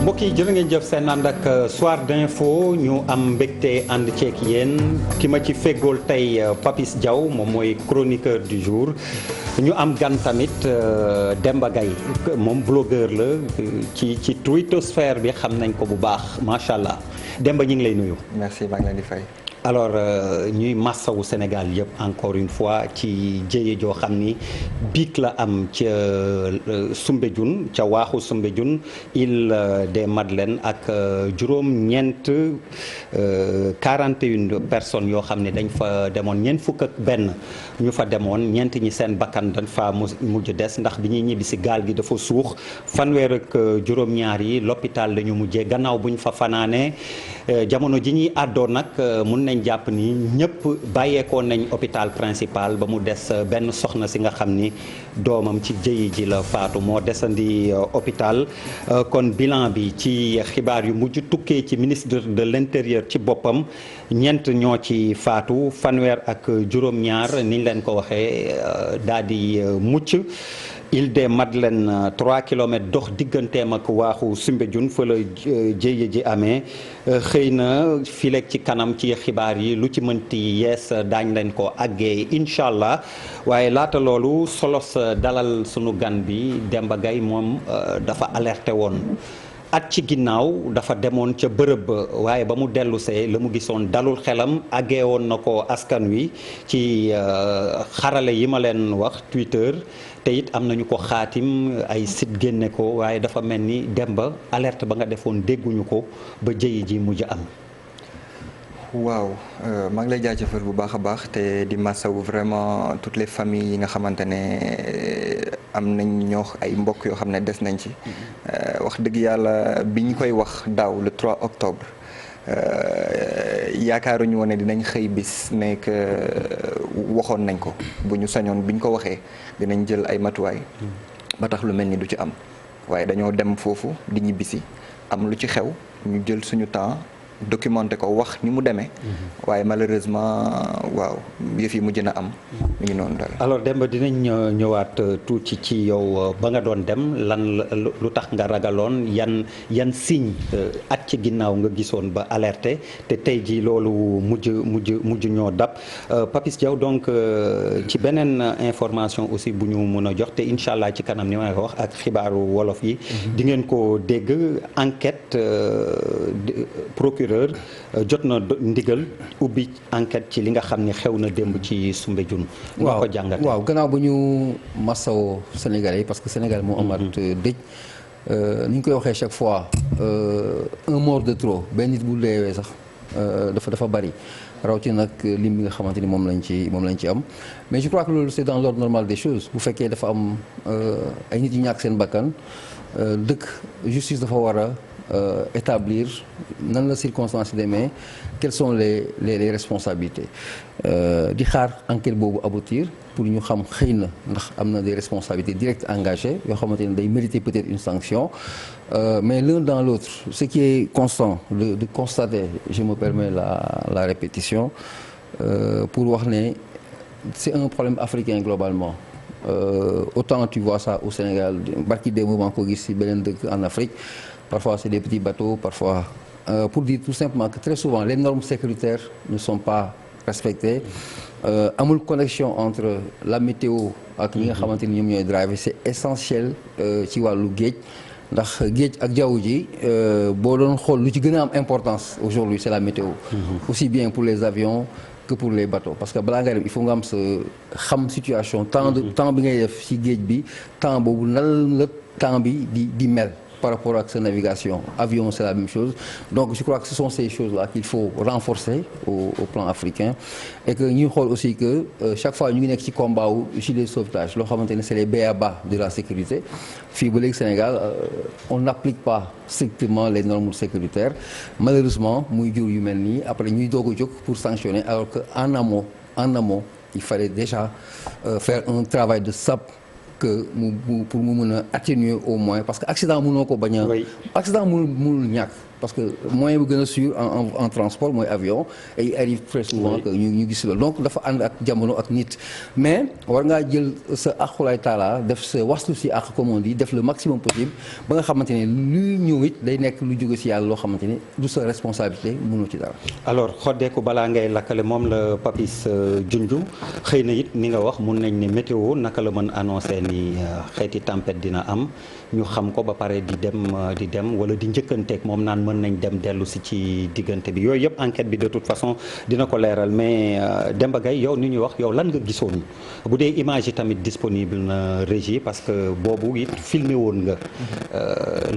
mbokk yi jërë ngeen jëf seen ànd ak soir d'info ñu am mbégte ànd ceeg yéen ki ma ci feggool tey Papis Diaw moom mooy chroniqueur du jour ñu am gan tamit Demba Gaye moom blogueur la ci twittosphère bi xam nañ ko bu baax macha allah Demba ñu ngi lay nuyu. merci maa ngi leen di fay. alors ñuy massawu Sénégal yëpp encore une fois ci jëye joo xam ni biig la am ca Soumbédioune ca waaxu Soumbédioune île des Madeleines ak juróom-ñeent 41 personnes yoo xam ne dañ fa demoon ñeent fukk ak benn ñu fa demoon ñeent ñi seen bakkan dañ fa mujj des ndax bi ñuy ñibbi si gaal gi dafa suux fanweer ak juróom-ñaar yi l'hôpital lañu mujjee gannaaw bu ñu fa fanaanee jamono ji ñuy àddoo nag mun nañ jàpp ni ñëpp bàyyeekoo nañ hôpital principal ba mu des benn soxna si nga xam ni doomam ci jëyi ji la faatu moo desandi hôpital kon bilan bi ci xibaar yu mujj tukkee ci ministre de l'intérieur ci boppam ñeent ñoo ci faatu fanweer ak juróom-ñaar niñ leen ko waxee daal di mucc Île des Madeleines 3 kilomètres dox digganteem ak waaxu Soumbédioune fa la jéye ji amee xëy na fileeg ci kanam ci xibaar yi lu ci mënti yees daañ leen ko àggee incha allah waaye laata loolu solos dalal sunu gan bi Demba Gaye moom dafa alerté woon at ci ginnaaw dafa demoon ca bërëb ba waaye ba mu dellusee la mu gisoon dalul xelam àggee woon na ko askan wi ci xarale yi ma leen wax Twitter te it am nañu ko xaatim ay site génne ko waaye dafa mel ni Demba alerte ba nga defoon dégguñu ko ba jëyi ji mujj am. waaw maa ngi lay jaajëfal bu baax a baax te di masawu vraiment toutes les familles yi nga xamante ne am nañ ñoo ay mbokk yoo xam ne des nañ ci. wax dëgg yàlla bi ñu koy wax daaw le 3 octobre yaakaaruñu woon ne dinañ xëy bis ne que waxoon nañ ko bu ñu sañoon bi ñu ko waxee dinañ jël ay matuwaay. ba tax lu mel ni du ci am waaye dañoo dem foofu di ñibbisi am lu ci xew ñu jël suñu temps. documenté ko wax ni mu demee. waaye malheureusement waaw yëf yi mujj na am. mi ngi noonu daal. alors Demba dinañ ñëwaat tuuti ci yow ba nga doon dem lan lu tax nga ragaloon yan signe at ci ginnaaw nga gisoon ba alerté te tey ji loolu mujj ñoo dab Papis Diaw donc ci beneen information aussi bu ñu mën a jox te incha allah ci kanam ni ma ko wax ak xibaaru wolof yi. di ngeen ko dégg enquête procureur. jot na ndigal ubbi enquête ci li nga xam ne xew na démb ci Soumbédioune. nga ko jàngate waaw gannaaw ba ñu massaw Sénégalais yi parce que Sénégal moo amaat dëj ni ñu koy waxee chaque fois un mort de trop benn nit bu deewee sax dafa bari rawatina nag lim bi nga xamante ni moom lañ ci am mais je crois que loolu c'est dans l'ordre normal des choses bu fekkee dafa am ay nit yu ñàkk seen bakkan dëkk justice dafa war a établir nan la circonstances yi demee quelles sont les responsabilités di xaar enquête boobu aboutir pour ñu xam xëy na ndax am na des responsabilités directes engagées yoo xamante ne day mériter peut-être une sanction mais l'un dans l'autre ce qui est constant de constater je me permets la répétition pour wax ne c'est un problème africain globalement autant tu vois ça au Sénégal barki des moments ko gis ci beneen dëkk en Afrique parfois c'est des petits bateaux parfois pour dire tout simplement que très souvent les normes sécuritaires ne sont pas respectées amul connexion entre la météo ak ñi nga xamante ni ñoom ñooy driver c'est essentiel ci wàllu géej ndax géej ak jaww ji boo doon xool lu ci gën a am importance aujourd'hui c'est la météo aussi bien pour les avions que pour les bateaux parce que balaa nga dem il faut nga am sa xam situation temps bi ngay def ci géej bi temps boobu nan la temps bi di mel par rapport à sa navigation. Avion, c'est la même chose. Donc, je crois que ce sont ces choses-là qu'il faut renforcer au plan africain. Et que nous avons aussi que chaque fois, nous avons un combat au gilet de sauvetage. C'est les b.a.-ba de la sécurité. Au Sénégal, on n'applique pas strictement les normes sécuritaires. Malheureusement, nous avons après nous avons pour sanctionner, alors qu'en amont, il fallait déjà faire un travail de sap que pour mu mën a atténuer au moins parce que accident mënoo ko bañ a accident mënul ñàkk parce que moyen bu gën a sûr en transport mooy avion et il arrive très souvent que ñu gis loolu donc dafa ànd ak jamono ak nit mais war ngaa jël sa aqulaay taala def sa waslu si ak comme on dit def le maximum possible ba nga xamante ne luy ñëw it day nekk lu jóge si yàlla loo xamante ne du sa responsabilité mënoo ci dara. alors xoddeeku balaa ngay lakkale moom la Papis junju xëy na it ni nga wax mun nañ ne météo naka la mën annoncé ni xeeti tempête dina am ñu xam ko ba pare di dem wala di njëkkanteeg moom naan mën nañ dem dellu si ci diggante bi yooyu yëpp enquête bi de toute façon dina ko leeral mais Demba Gaye yow ni ñuy wax yow lan nga gisoon bu dee image yi tamit disponible na régie parce que boobu it filmé woon nga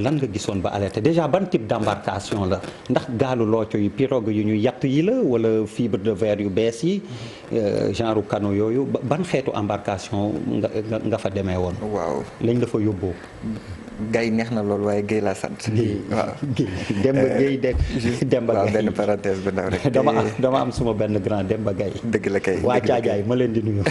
lan nga gisoon ba alerté déjà ban type d'embarcation la ndax gaalu looco yu pirogue yu ñu yatt yi la wala fibre de verre yu bees yi genre canot yooyu ban xeetu embarcation nga fa demee woon. waaw lañ la fa yóbboo. Gaye neex na lool waaye Gaye laa sant. waaw Demba Gaye Demba Gaye. waaw benn parenthèse bu ndaw rek. dama am suma benn grand Demba Gaye. dëgg la kay waa Caajaay ma leen di nuyu.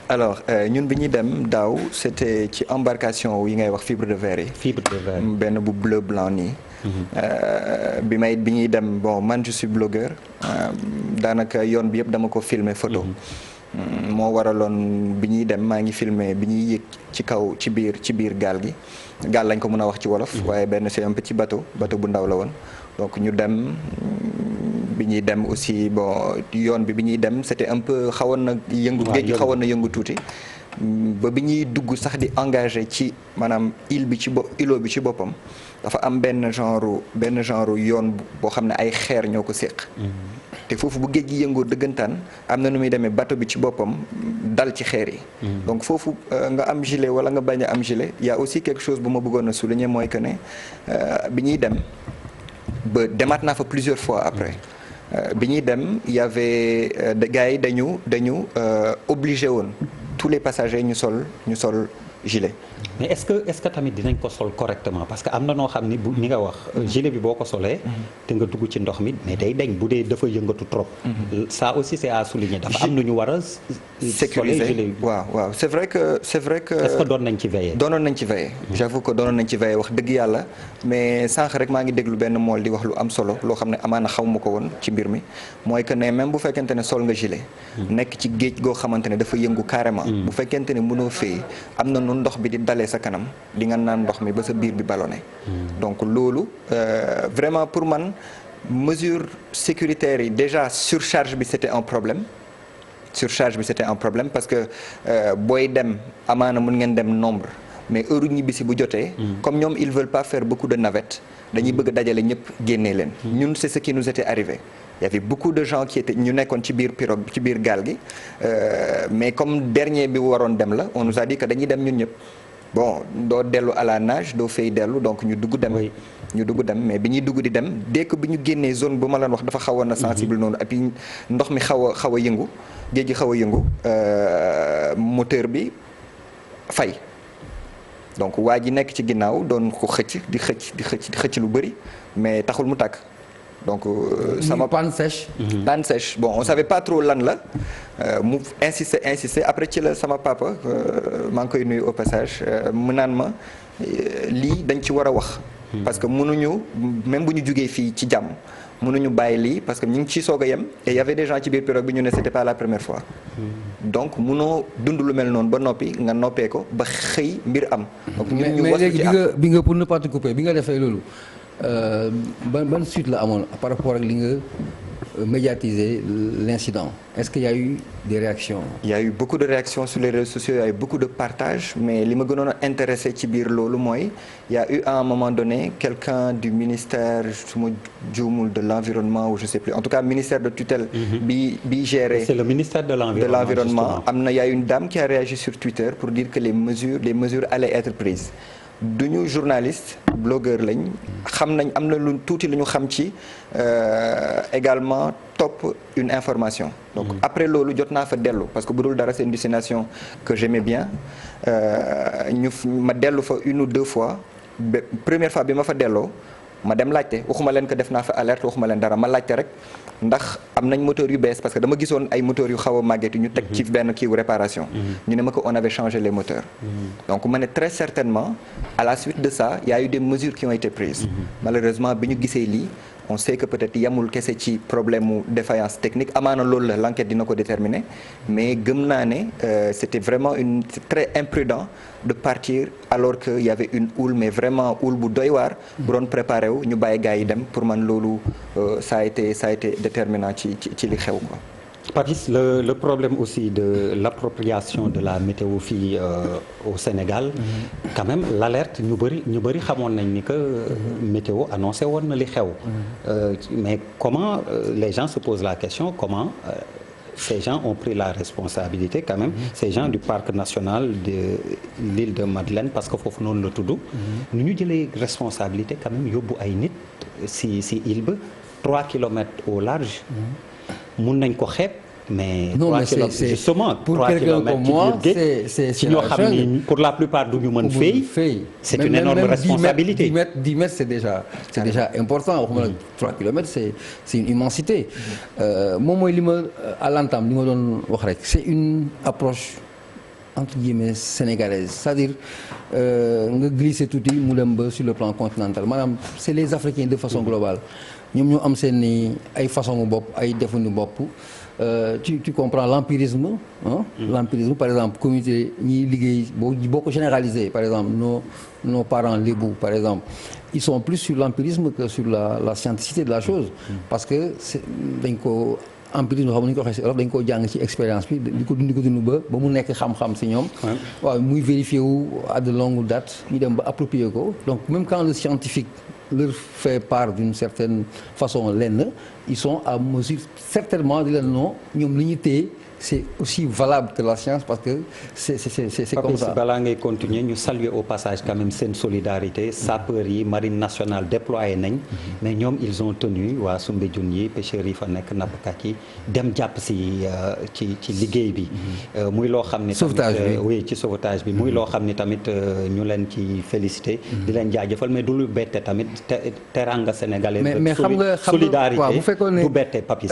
alors ñun bi ñuy dem daaw c'était ci embarcation yi ngay wax fibre de verre yi. fibre de verre benn bu bleu blanc nii. bi ñuy dem bon man je suis blogueur daanaka yoon bi yëpp dama ko filmer photo. moo waraloon bi ñuy dem maa ngi filmer bi ñuy yéeg ci kaw ci biir gaal gi gaal lañ ko mën a wax ci wolof. waaye benn c'est un petit bateau bu ndaw la woon donc ñu dem. bi ñuy dem aussi bon yoon bi ñuy dem c'était un peu xawoon na yëngu géej gi xawoon na yëngu tuuti ba bi ñuy dugg sax di engagé ci maanaam îlot bi ci boppam dafa am benn genre yoon boo xam ne ay xeer ñoo ko séq te foofu bu géej gi yëngoo dëggantaan am na nu muy demee bateau bi ci boppam dal ci xeer yi donc foofu nga am gilet wala nga bañ a am gilet y a aussi quelque chose bu ma bëggoon a souligner mooy que ne bi ñuy dem ba demaat naa fa plusieurs fois après bi ñuy dem y avait gars yi dañu obligé woon tous les passagers ñu sol gilet. mais est-ce que tamit dinañ ko sol correctement parce que am na noo xam ni bu ni nga wax gilet bi boo ko solee te nga dugg ci ndox mi mais day dañ bu dee dafa yëngatu trop ça aussi c'est à souligner dafa am nu ñu war a sécuriser waaw c'est vrai que est-ce que doon nañ ci veiller j'avoue que doonoon nañ ci veiller wax dëgg yàlla mais sànq rek maa ngi déglu benn mool di wax lu am solo loo xam ne amaana xaw ma ko woon ci mbir mi mooy que ne même bu fekkente ne sol nga gilet nekk ci géej goo xamante ne dafa yëngu carrément bu fekkente ne mënoo fay am na nu ndox bi di dalee sa kanam di nga naan ndox mi ba sa biir bi ballonné donc loolu vraiment pour man mesure sécuritaire yi déjà surcharge bi c'était un problème parce que booy dem amaana mën ngeen dem nombre mais heure ñibbisi bu jotee comme ñoom ils veulent pas faire beaucoup de navettes dañuy bëgg dajale ñëpp génnee leen ñun c'est ce qui nous était arrivé il y avait beaucoup de gens qui étaient ñu nekkoon ci biir pirogue ci biir gaal gi mais comme dernier bi waroon dem la on nous a dit que dañuy dem ñun ñëpp bon doo dellu à la nage doo fay dellu donc ñu dugg dem mais bi ñuy dugg di dem dès que bi ñu génnee zone bu ma leen wax dafa xawoon na sensible noonu et puis ndox mi xaw a yëngu géej gi xaw a yëngu moteur bi fay donc waa ji nekk ci ginnaaw doon ko xëcc lu bëri mais taxul mu tàkk donc sama panne sèche bon on savait pas trop lan la mu insister après ci la sama papa maa ngi koy nuyu au passage mu naan ma lii dañ ci war a wax parce que mënuñu même bu ñu jugee fii ci jàmm mënuñu bàyyi lii parce que ñu ngi ciy soog a yem et y avait des gens ci biir pirogue bi ñu ne c'était pas la première fois donc mënoo dund lu mel noonu ba noppi nga noppee ko ba xëy mbir am donc ñun ñu mais léegi bi nga pour ne pas te couper bi nga defee loolu ban suite la amoon par rapport ak li nga médiatiser l'incident est-ce qu'il y a eu des réactions? Il y a eu beaucoup de réactions sur les réseaux sociaux, il y a eu beaucoup de partages mais li ma gënoon a intéressé ci biir loolu mooy il y a eu à un moment donné quelqu'un du ministère su ma juumul de l'environnement ou je sais plus en tout cas ministère de tutelle bi géré c'est le ministère de l'environnement am na il y a une dame qui a réagi sur Twitter pour dire que les mesures allaient être prises duñu journaliste blogueur lañ xam nañ am na lu tuuti lu ñu xam ci également topp une information donc après loolu jot naa fa dellu parce que bu dul dara c'est une destination que j'aimais bien ma dellu fa une ou deux fois première fois bi ma fa delloo ma dem laajte waxuma leen que def naa fa alerte waxuma leen dara ma laajte rek ndax am nañ moteur yu bees parce que dama gisoon ay moteurs yu xaw a màgget yu ñu teg ci benn kiiwu réparation ñu ne ma que on avait changé les moteurs donc ma ne très certainement à la suite de ça il y a eu des mesures qui ont été prises malheureusement bi ñu gisee lii on sait que peut-être yamul kese ci problème mu défaillance technique amaana loolu la l'enquête dina ko déterminer mais gëm naa ne c'était vraiment c'est très imprudent de partir alors que y avait une houle mais vraiment houle bu doy waar bu doon préparé wu ñu bàyyi gars yi dem pour man loolu ça a été déterminant ci li xew quoi. Papis, le problème aussi de l'appropriation de la météo fii au Sénégal quand même l'alerte ñu bëri xamoon nañ ni que météo annoncé woon na li xew mais comment les gens se posent la question comment ces gens ont pris la responsabilité quand même ces gens du parc national de l'île de Madeleine parce que foofu noonu la tudd nu ñu jëlee responsabilité quand même yóbbu ay nit si île ba 3 kilomètres au large mun nañ ko xeeb mais non, 3 mais kilomètres justement pour 3 quelqu'un comme moi c'est ci ñoo xam ni pour la plupart du ñu mën fay c'est une énorme responsabilité 10 mètres c'est déjà important waxuma la 3 kilomètres c'est une immensité moom mooy li ma à l'entame li ma doon wax rek c'est une approche entre guillemets sénégalaise c'est-à-dire nga glisser tuuti mu dem ba sur le plan continental maanaam c'est les Africains de façon globale ñoom ñoo am seen ay façon bopp ay defuñu bopp tu comprends l'empirisme l'empirisme par exemple communauté ñiy liggéey boo ko généraliser par exemple nos parents lébou par exemple ils sont plus sur l'empirisme que sur la scientificité de la chose parce que dañ ko empirisme xam nañu ko waxee ci Europe dañ koo jàng ci expérience bi di ko dund ba mu nekk xam-xam ci ñoom waaw muy vérifier wu à de longue date ñu dem ba approprier ko donc même quand le scientifique leur fait part d'une certaine façon lenn ils sont à mesure certainement di leen non ñoom li ñu téye c'est aussi valable que la science parce que c'est comme ça. balaa ngay continuer ñu saluer au passage quand même seen solidarité sapeurs yi marine nationale déployé nañ mais ñoom ils ont tenu waa Soumbédioune yi pêcheurs yi fa nekk nappkat yi dem jàpp ci liggéey bi muy loo xam ni tamit oui ci sauvetage bi muy loo xam ni tamit ñu leen ci féliciter di leen jaajëfal mais du lu bette tamit teranga sénégalaise mais xam nga solidarité bu fekkoon ne du bette Papis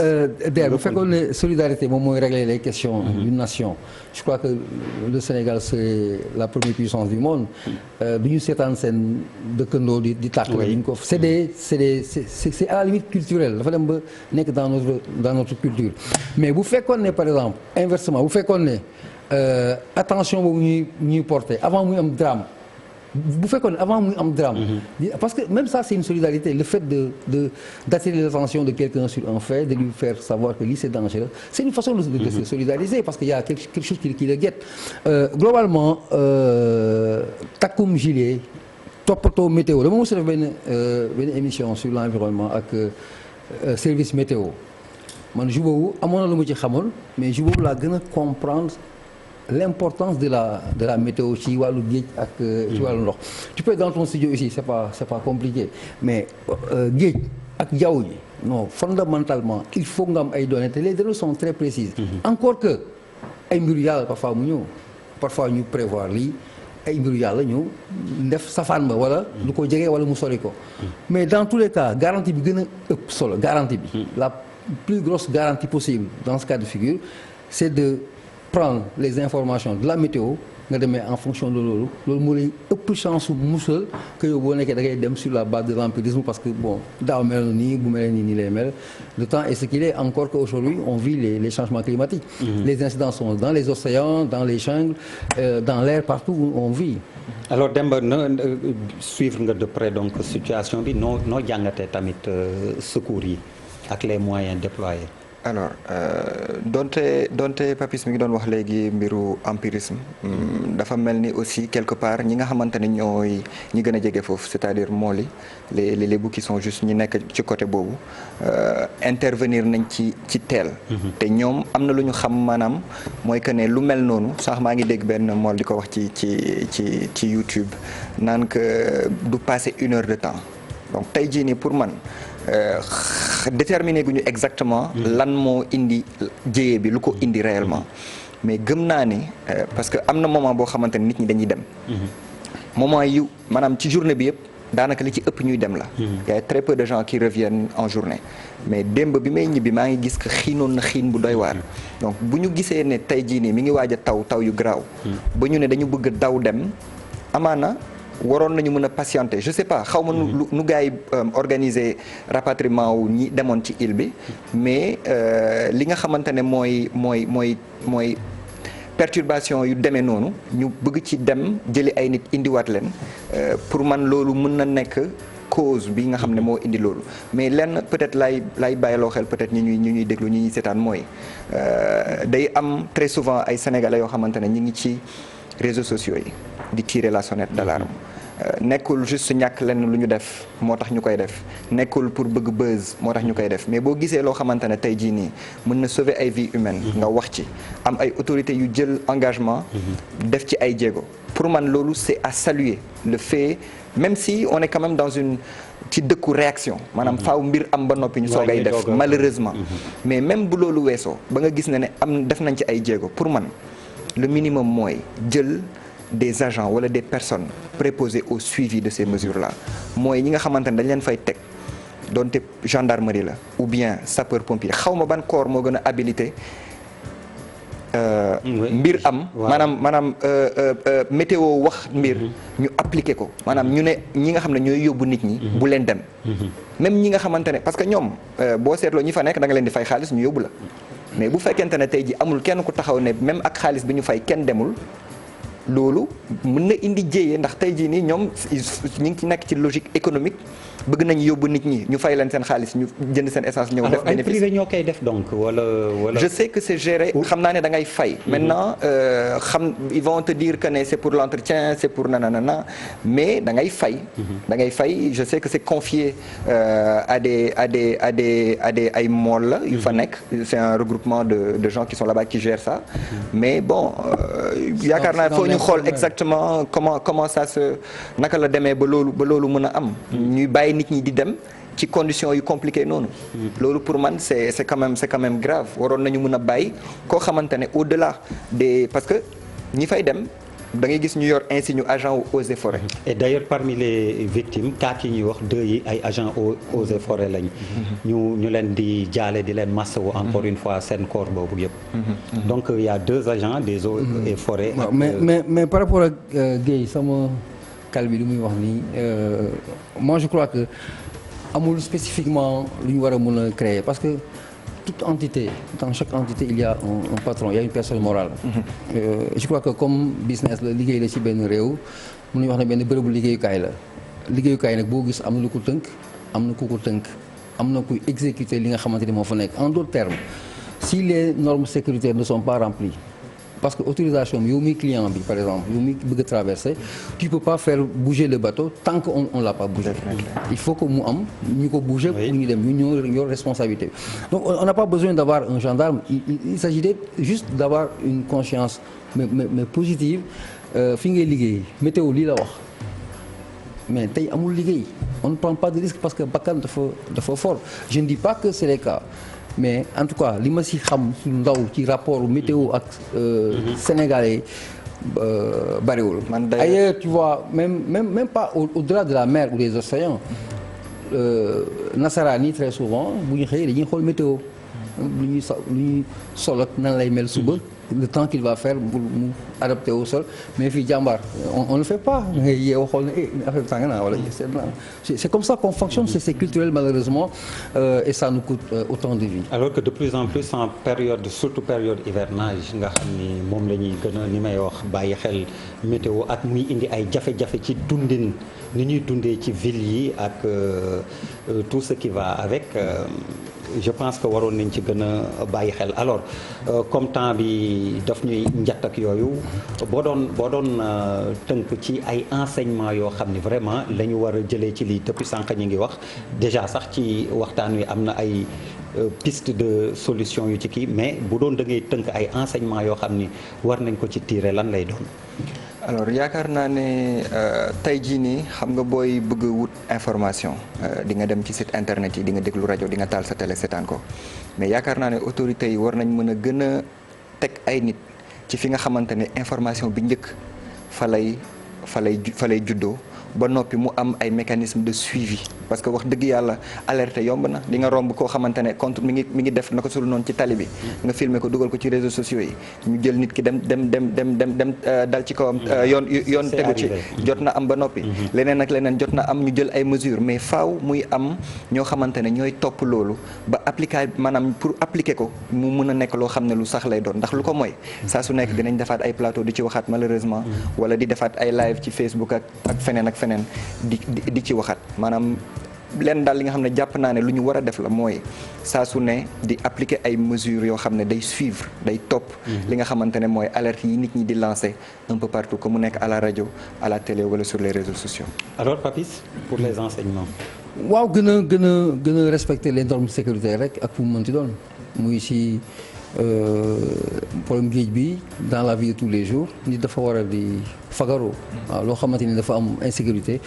bu fekkoon ne solidarité moom mooy régler les questions d'une nation je crois que le Sénégal c'est la première puissance du monde du ñu seetaan seen dëkkandoo di tàkk la ñu ko c'est à la limite culturel dafa dem ba nekk dans notre culture mais bu fekkoon ne par exemple inversement bu fekkoon ne attention boobu ñuy porter avant muy am drame bu fekkoon avant muy am drame parce que même ça c'est une solidarité le fait d'attirer l'attention de quelqu'un sur un fait de lui faire savoir que lii c'est dangereux c'est une façon de se solidariser parce qu'il y a quelque chose qui le guette globalement takkum gilet toppatoo météo dama mos a def benn émission sur l'environnement ak service météo man jour boobu amoon na lu ma ci xamoon mais jour boobu laa gën a comprendre l'importance de la météo ci wàllu géej ak ci wàllu ndox tu peux être dans ton studio ici c'est pas compliqué mais géej ak jaww ji non fondamentalement il faut nga am ay données te les données sont très précises encore que ay mbiru yàlla parfois mu ñëw parfois ñu prévoir lii ay mbiru yàlla ñëw def safaan ba wala lu ko jege wala mu sori ko mais dans tous les cas garantie bi gën a ëpp solo garantie bi la plus grosse garantie possible dans ce cas de figure c'est de prendre les informations de la météo nga demee en fonction de loolu moo lay ëpp chance su musal que yow boo nekkee da ngay dem sur la base de l'empirisme parce que bon daaw mel na nii bu mel nii lay mel le temps est ce qu'il est encore qu'aujourd'hui on vit les changements climatiques les incidents sont dans les océans dans les jungles dans l'air partout où on vit alors Demba suivre nga de près donc situation bi noo jàngatee tamit secours yi ak les moyens déployés alors donte Papis mi ngi doon wax léegi mbiru empirisme dafa mel ni aussi quelque part ñi nga xamante ne ñooy ñi gën a jege foofu c'est-à-dire mool yi les lébu qui sont juste ñi nekk ci côté boobu intervenir nañ ci teel te ñoom am na lu ñu xam maanaam mooy que ne lu mel noonu sax maa ngi dégg benn mool di ko wax ci YouTube naan que du passer 1 heure de temps donc tey jii nii pour man déterminer gu ñu exactement lan moo indi jéyee bi lu ko indi réellement mais gëm naa ni parce que am na moment boo xamante ne nit ñi dañuy dem moment yu maanaam ci journée bi yëpp daanaka li ci ëpp ñuy dem la. y a très peu de gens qui reviennent en journée. mais démb bi may ñibbi maa ngi gis que xiinoon na xiin bu doy waar. donc bu ñu gisee ne tey jii nii mi ngi waaj a taw yu garaaw. ba ñu ne dañu bëgg daw dem amaana. waroon nañu mën a patienter je sais pas xaw ma nu gars yi organiser rapatriement wu ñi demoon ci île bi mais li nga xamante ne mooy perturbation yu demee noonu ñu bëgg ci dem jëli ay nit indiwaat leen pour man loolu mën na nekk cause bi nga xam ne moo indi loolu mais lenn peut-être lay bàyyiloo xel peut-être ñi ñuy déglu ñi ñuy seetaan mooy day am très souvent ay sénégalais yoo xamante ne ñi ngi ci réseaux sociaux yi di tirer la sonnette d'alarme nekkul juste ñàkk lenn lu ñu def moo tax ñu koy def nekkul pour bëgg buzz moo tax ñu koy def mais boo gisee loo xamante ne tey jii nii mën na sauver ay vies humaines nga wax ci am ay autorités yu jël engagement def ci ay jéego pour man loolu c'est à saluer le fait même si on est quand même dans une ci dëkku réaction maanaam faaw mbir am ba noppi ñu soogay def malheureusement mais même bu loolu weesoo ba nga gis ne am def nañ ci ay jéego pour man le minimum mooy jël des agents wala des personnes préposées au suivi de ces mesures-là mooy ñi nga xamante ne dañ leen fay teg doonte gendarmerie la ou bien sapeur pompier xaw ma ban corps moo gën a habilité mbir am maanaam météo wax mbir ñu appliquer ko maanaam ñu ne ñi nga xam ne ñooy yóbbu nit ñi bu leen dem même ñi nga xamante ne parce que ñoom boo seetloo ñi fa nekk da nga leen di fay xaalis ñu yóbbu la mais bu fekkente ne tey ji amul kenn ku taxaw ne même ak xaalis bi ñu fay kenn demul loolu mën na indi jéyee ndax tey jii nii ñoom ñu ngi ci nekk ci logique économique bëgg nañu yóbbu nit ñi ñu fay leen seen xaalis ñu jënd seen essence ñëw def bénéfice. ay privé ñoo koy def donc wala. je sais que c'est géré xam naa ne da ngay fay. maintenant ils vont te dire que ne c'est pour l'entretien c'est pour nanana mais da ngay fay. da ngay fay je sais que c'est confié à des ay mool la yu fa nekk c'est un regroupement de gens qui sont là-bas qui gèrent ça mais bon yaakaar naa foo ñu xool exactement comment ça se naka la demee ba loolu mën a am. ñuy bàyyi nit ñi di dem ci conditions yu compliquées noonu. loolu pour man c'est quand même grave waroon nañu mën a bàyyi koo xamante ne au-delà des parce que ñi fay dem da ngay gis ñu yor insigne agent Eaux et Forêts. et d'ailleurs parmi les victimes cas yi ñuy wax deux yi ay agents Eaux et Forêts lañ. ñu leen di jaale di leen massawu encore une fois seen corps boobu yëpp. donc il y a deux agents des Eaux et Forêts. mais par rapport ak Guèye sama kal bi lu muy wax nii moi je crois que amul spécifiquement lu ñu war a mën a créer parce que toute entité dans chaque entité il y a un patron il y a une personne morale. Je crois que comme business la liggéey la ci benn réew mën nañu wax ne benn bërëbu liggéeyukaay la liggéeyukaay nag boo gis am na lu ko tënk am na ku ko tënk am na kuy exécuter li nga xamante ni moo fa nekk en d'autres termes si les normes sécuritaires ne sont pas remplies parce que autorisation bi yow mi client bi par exemple yow mi bëgg a traverser tu peux pas faire bouger le bateau tant que on l'a pas bougé. Il faut que mu am ñu ko bouger pour ñu dem ñu ñoo yor responsabilité donc on n'a pas besoin d'avoir un gendarme il s'agit juste d'avoir une conscience mais positive fi ngay liggéey météo lii la wax mais tey amul liggéey on ne prend pas de risque parce que bakkan dafa fort je ne dis pas que c'est le cas mais en tout cas li ma si xam su ndaw ci rapport météo ak sénégalais bariwul. Ailleurs tu vois même pas au-delà de la mer ou des océans nasaraan yi très souvent bu ñu xëyee dañuy xool météo lu ñuy sol ak nan lay mel suba le temps qu'il va faire pour mu adapté au sol mais fii jàmbaar on ne fait pas ngay yeewu xool ne affaire bi tàng na wala c'est comme ça qu'on fonctionne c'est culturel malheureusement et ça nous coûte autant de vie. Alors que de plus en plus en période surtout période hivernage nga xam ni moom la ñuy gën a ni may wax bàyyi xel météo ak muy indi ay jafe-jafe ci dundin ni ñuy dundee ci ville yi ak tout ce qui va avec. Je pense que waroon nañ ci gën a bàyyi xel alors comme temps bi daf ñuy njatt ak yooyu boo doon tënk ci ay enseignements yoo xam ni vraiment la ñu war a jëlee ci lii depuis sànq ñu ngi wax déjà sax ci waxtaan wi am na ay piste de solution yu ci kii mais bu doon da ngay tënk ay enseignements yoo xam ni war nañ ko ci tirer lan lay doon. alors yaakaar naa ne tey jii nii xam nga booy bëgg wut information di nga dem ci site internet yi di nga déglu rajo di nga taal sa télé seetaan ko mais yaakaar naa ne autorités yi war nañ mën a gën a teg ay nit ci fi nga xamante ne information bi njëkk fa lay juddoo ba noppi mu am ay mécanismes de suivi parce que wax dëgg yàlla alerte yomb na di nga romb koo xamante ne compte mi ngi def naka sul noonu ci tali bi nga filmer ko dugal ko ci réseaux sociaux yi ñu jël nit ki dem dal ci kawam yoon tegu ci jot na am ba noppi leneen ak leneen jot na am ñu jël ay mesures mais faaw muy am ñoo xamante ne ñooy topp loolu ba appliquer maanaam pour appliquer ko mu mën a nekk loo xam ne lu sax lay doon ndax lu ko mooy saa su nekk dinañ defaat ay plateau di ci waxaat malheureusement wala di defaat ay live ci Facebook ak feneen di ci waxaat maanaam leen daal li nga xam ne jàpp naa ne lu ñu war a def la mooy saa su ne di appliquer ay mesures yoo xam ne day suivre day topp li nga xamante ne mooy alerte yi nit ñi di lancer un peu partout que mu nekk à la radio à la télé wala sur les réseaux sociaux. Alors Papis pour les enseignements. waaw gën a respecter les normes sécuritaires rek ak fu mu mënti doon muy si problème géej bi dans la vie de tous les jours nit dafa war a di fagaru waaw loo xamante ni dafa am insécurité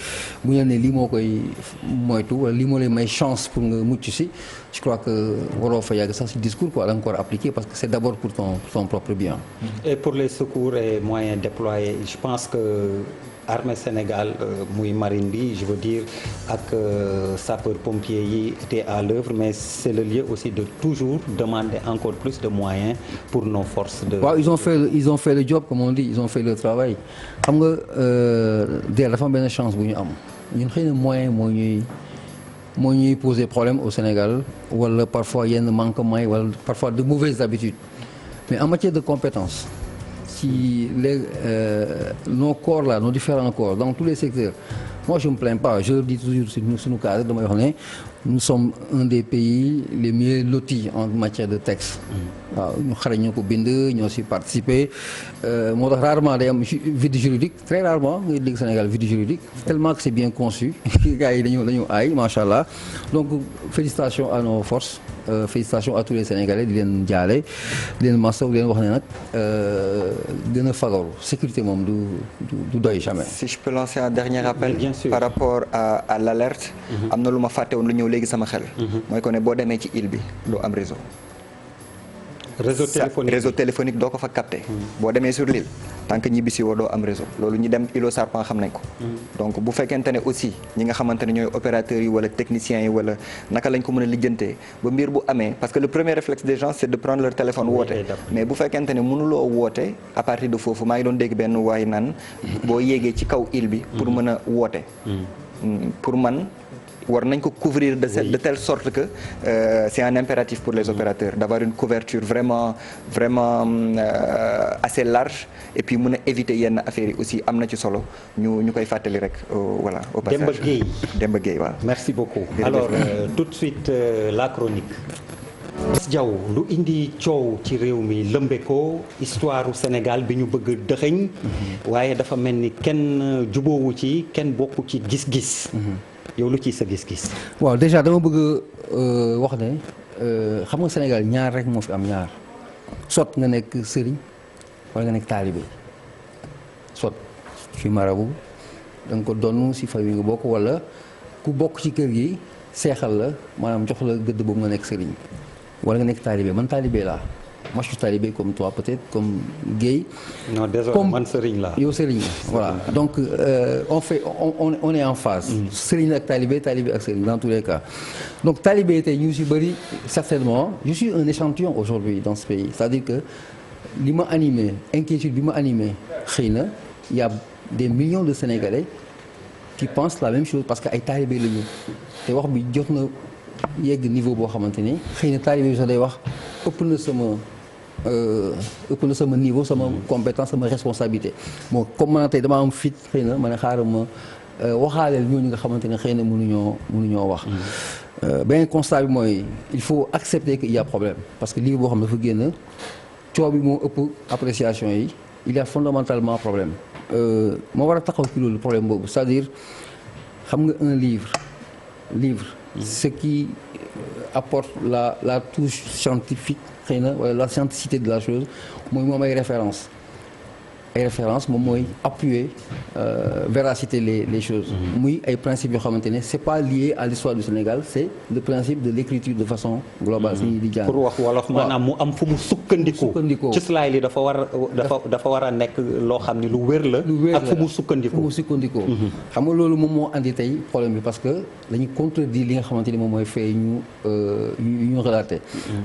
bu ñu ne lii moo koy moytu wala lii moo lay may chance pour nga mucc si je crois que waroo fa yàgg sax si discours quoi da nga ko war a appliquer parce que c'est d'abord pour ton propre bien. Et pour les secours et moyens déployés je pense que armée Sénégal muy marine bi je veux dire ak sapeurs pompiers yi étaient à l'œuvre mais c'est le lieu aussi de toujours demander encore plus de moyens pour nos forces de. waaw ils ont fait le job comme on dit ils ont fait le travail xam nga der dafa am benn chance bu ñu am ñun xëy na moyen moo ñuy poser problème au Sénégal wala parfois yenn manquements yi wala parfois de mauvaises habitudes mais en matière de compétences. Si nos corps là nos différents corps dans tous les secteurs moi je me plains pas je le dis toujours suñu cadre damay wax ne nous sommes un des pays les mieux lotis en matière de texte waaw ñu xarañ ñoo ko bind ñoo si participer moo tax rarement day am vide juridique très rarement ngay dégg Sénégal vide juridique tellement que c'est bien conçu gars yi dañu aay macha allah donc félicitations à nos forces félicitations à tous les Sénégalais di leen jaale di leen masaw di leen wax ne nag gën a fagaru sécurité moom du doy jamais. Si je peux lancer un dernier appel par rapport à l'alerte am na lu ma fàtte woon lu ñëw léegi sama xel mooy ko ne boo demee ci île bi doo am réseau réseau téléphonique doo ko fa capté boo demee sur l'île tant que ñibbisi woo doo am réseau loolu ñi dem îlot Sarpan xam nañ ko donc bu fekkente ne aussi ñi nga xamante ne ñooy opérateurs yi wala techniciens yi wala naka lañ ko mën a lijjantee ba mbir bu amee parce que le premier réflexe des gens c'est de prendre leur téléphone woote mais bu fekkente ne mënuloo woote à partir de foofu maa ngi doon dégg benn waay naan boo yéegee ci kaw île bi pour mën a woote pour man war nañ ko couvrir de telle sorte que c'est un impératif pour les opérateurs d'avoir une couverture vraiment assez large et puis mën a éviter yenn affaires yi aussi am na ci solo ñu koy fàttali rek voilà au passage Demba Gueye waaw merci beaucoup alors tout de suite la chronique Diaw lu indi coow ci réew mi lëmbe ko histoire Sénégal bi ñu bëgg dëxëñ waaye dafa mel ni kenn jubóowu ci kenn bokku ci gis-gis yow lu ci sa gis-gis. waaw déjà dama bëgg wax ne xam nga Sénégal ñaar rek moo fi am ñaar soit nga nekk sëriñ wala nga nekk taalibe soit fi marabu da nga ko donn si famille nga bokk wala ku bokk ci kër gi seexal la maanaam jox la gëdd boobu nga nekk sëriñ wala nga nekk taalibe man taalibe laa. Moi je suis talibé comme toi peut-être comme Guèye. Non désolé man sëriñ la. yow sëriñ la voilà donc on est en phase. sëriñ ak talibé ak sëriñ dans tous les cas. donc talibé tey ñu si bëri certainement je suis un échantillon aujourd'hui dans ce pays c'est-à-dire que li ma animé inquiétude bi ma animé xëy na y a des millions de Sénégalais qui pensent la même chose parce que ay talibé la ñu te wax bi jot na yegg niveau boo xamante ni xëy na talibé bi sax day wax ëpp na sama niveau sama compétence sama responsabilité bon comme man tey dama am fit xëy na ma ne xaaral ma waxaaleel ñooñu nga xamante ne xëy na mënuñoo wax beneen constat bi mooy il faut accepter qu'il y a problème parce que livre boo xam ne dafa génn coow bi moo ëpp appréciation yi il y a fondamentalement problème moo war a taxaw ci loolu problème boobu c'est-à-dire xam nga un livre ce qui apporte la touche scientifique xëy na wala la scientificité de la chose mooy moom ay référence ay références moom mooy appuyer véracité les choses. muy ay principes yoo xamante ne c'est pas lié à l'histoire du Sénégal c'est le principe de l'écriture de façon globale. suñuy di jàng pour wax wolof maanaam mu am fu mu sukkandiku. ci slide li dafa war a nekk loo xam ni lu wér la. ak fu mu sukkandikoo. xam nga loolu moom moo andi tey problème bi parce que dañuy contredire li nga xamante ni moom mooy fait ñu relaté.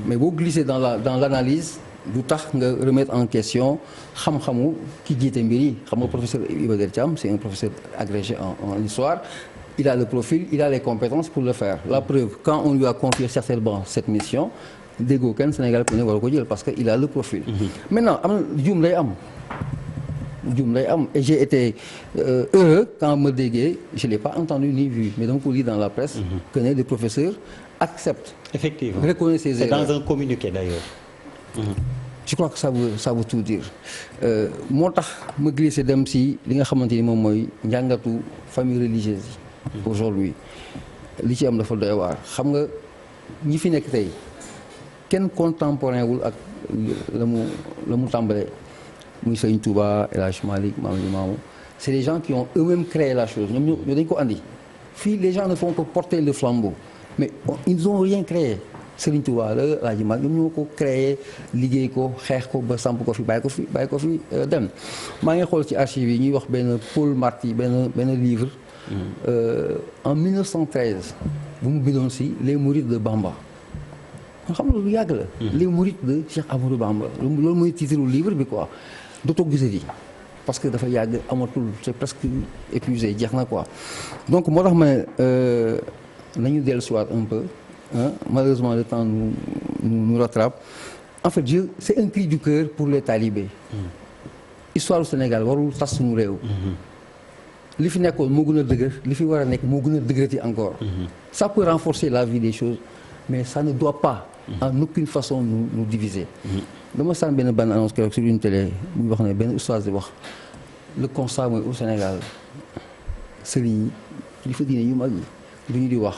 mais boo glisser dans l'analyse du tax nga remettre en question xam-xamu ki jiite mbir yi xam nga professeur Iba Der Thiam c'est un professeur agrégé en histoire il a le profil il a les compétences pour le faire la preuve quand on lui a confié certainement cette mission déggoo kenn Sénégal ku ne war ko jël parce que il a le profil. maintenant am juum lay am et j'ai été heureux quand me déggee je l'ai pas entendu ni vu mais dama ko lire dans la presse que ne les professeurs acceptent effectivement reconnaissent ses erreurs. C'est dans un communiqué d'ailleurs. Je crois que ça veut tout dire moo tax ma glissé dem si li nga xamante ni moom mooy njàngatu famille religieuse yi aujourd'hui li ci am dafa doy waar xam nga ñi fi nekk tey kenn contemporain wul ak la mu tàmbalee muy Sëriñ Touba El Hadj Malick Maam Limaamu c'est des gens qui ont eux-mêmes créé la chose ñoom dañ ko andi fii les gens ne font que porter le flambeau mais ils ont rien créé Sëriñ Touba la El Hadj Malick ñoom ñoo ko créé liggéey ko xeex ko ba samp ko fi bàyyi ko fi dem maa ngi xool ci archives yi ñuy wax benn Paul Marty benn livre en 1913 bu mu bindoon si les mourides de Bamba xam nga lu yàgg la. les mourides de Cheikh Amadou Bamba loolu mooy titre livre bi quoi dootoo gisati parce que dafa yàgg amatul c'est presque épuisé jeex na quoi donc moo tax ma ne nañu dellusiwaat un peu malheureusement le temps nous rattrape en fait c'est un cri du cœur pour les talibés. histoire du Sénégal warul tas suñu réew. li fi nekkoon moo gën a dëgër li fi war a nekk moo gën a dëgërati encore. ça peut renforcer la vie des choses mais ça ne doit pas. en aucune façon nous diviser. dama sànni benn annonce keroog sur une télé muy wax ne benn ustaas di wax le constat mooy au Sénégal sëriñ yi li fa diine yu mag yi lu ñu di wax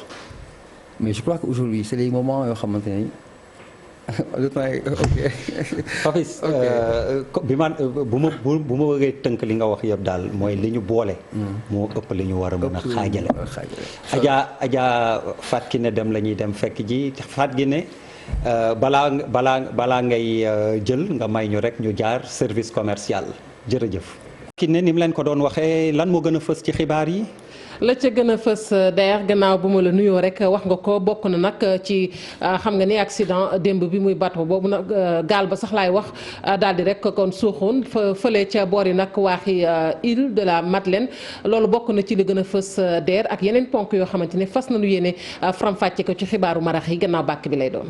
mais je crois que aujourd'hui c'est les moments yoo xamante ne le temps est ok. Papis bi man bu ma bëggee tënk li nga wax yëpp daal mooy li ñu boole. moo ëpp li ñu war a mën a xaajale. Adja Fatou Kiné Deme la ñuy dem fekk ji Fatou Kiné balaa ngay jël nga may ñu rek ñu jaar service commercial jërëjëf. Kiné ni mu leen ko doon waxee lan moo gën a fës ci xibaar yi. la ca gën a fës d'ailleurs gannaaw bu ma la nuyoo rek wax nga ko bokk na nag ci xam nga ni accident démb bi muy bateau boobu nag gaal ba sax laay wax daal di rek kon suuxoon fële ca boor yi nag waaxi île de la Madeleine loolu bokk na ci li gën a fës DER ak yeneen ponk yoo xamante ne fas nañu yéene faram-fàcce ko ci xibaaru marax yi gannaaw bàkk bi lay doon.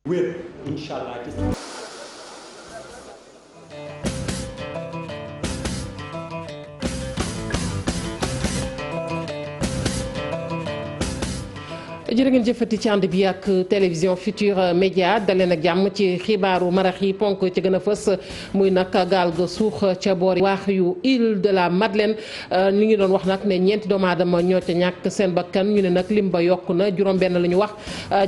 wér inshallah. jërë ngeen jëfati ci ànd bi ak télévision Futurs Médias daleen ak jàmm ci xibaaru marax yi ponk ci gën a fës muy nag gaal ga suux ca boori waax yu île de la Madeleine ñu ngi doon wax nag ne ñeenti doomu aadama ñoo ca ñàkk seen bakkan ñu ne nag lim ba yokk na juróom-benn la ñu wax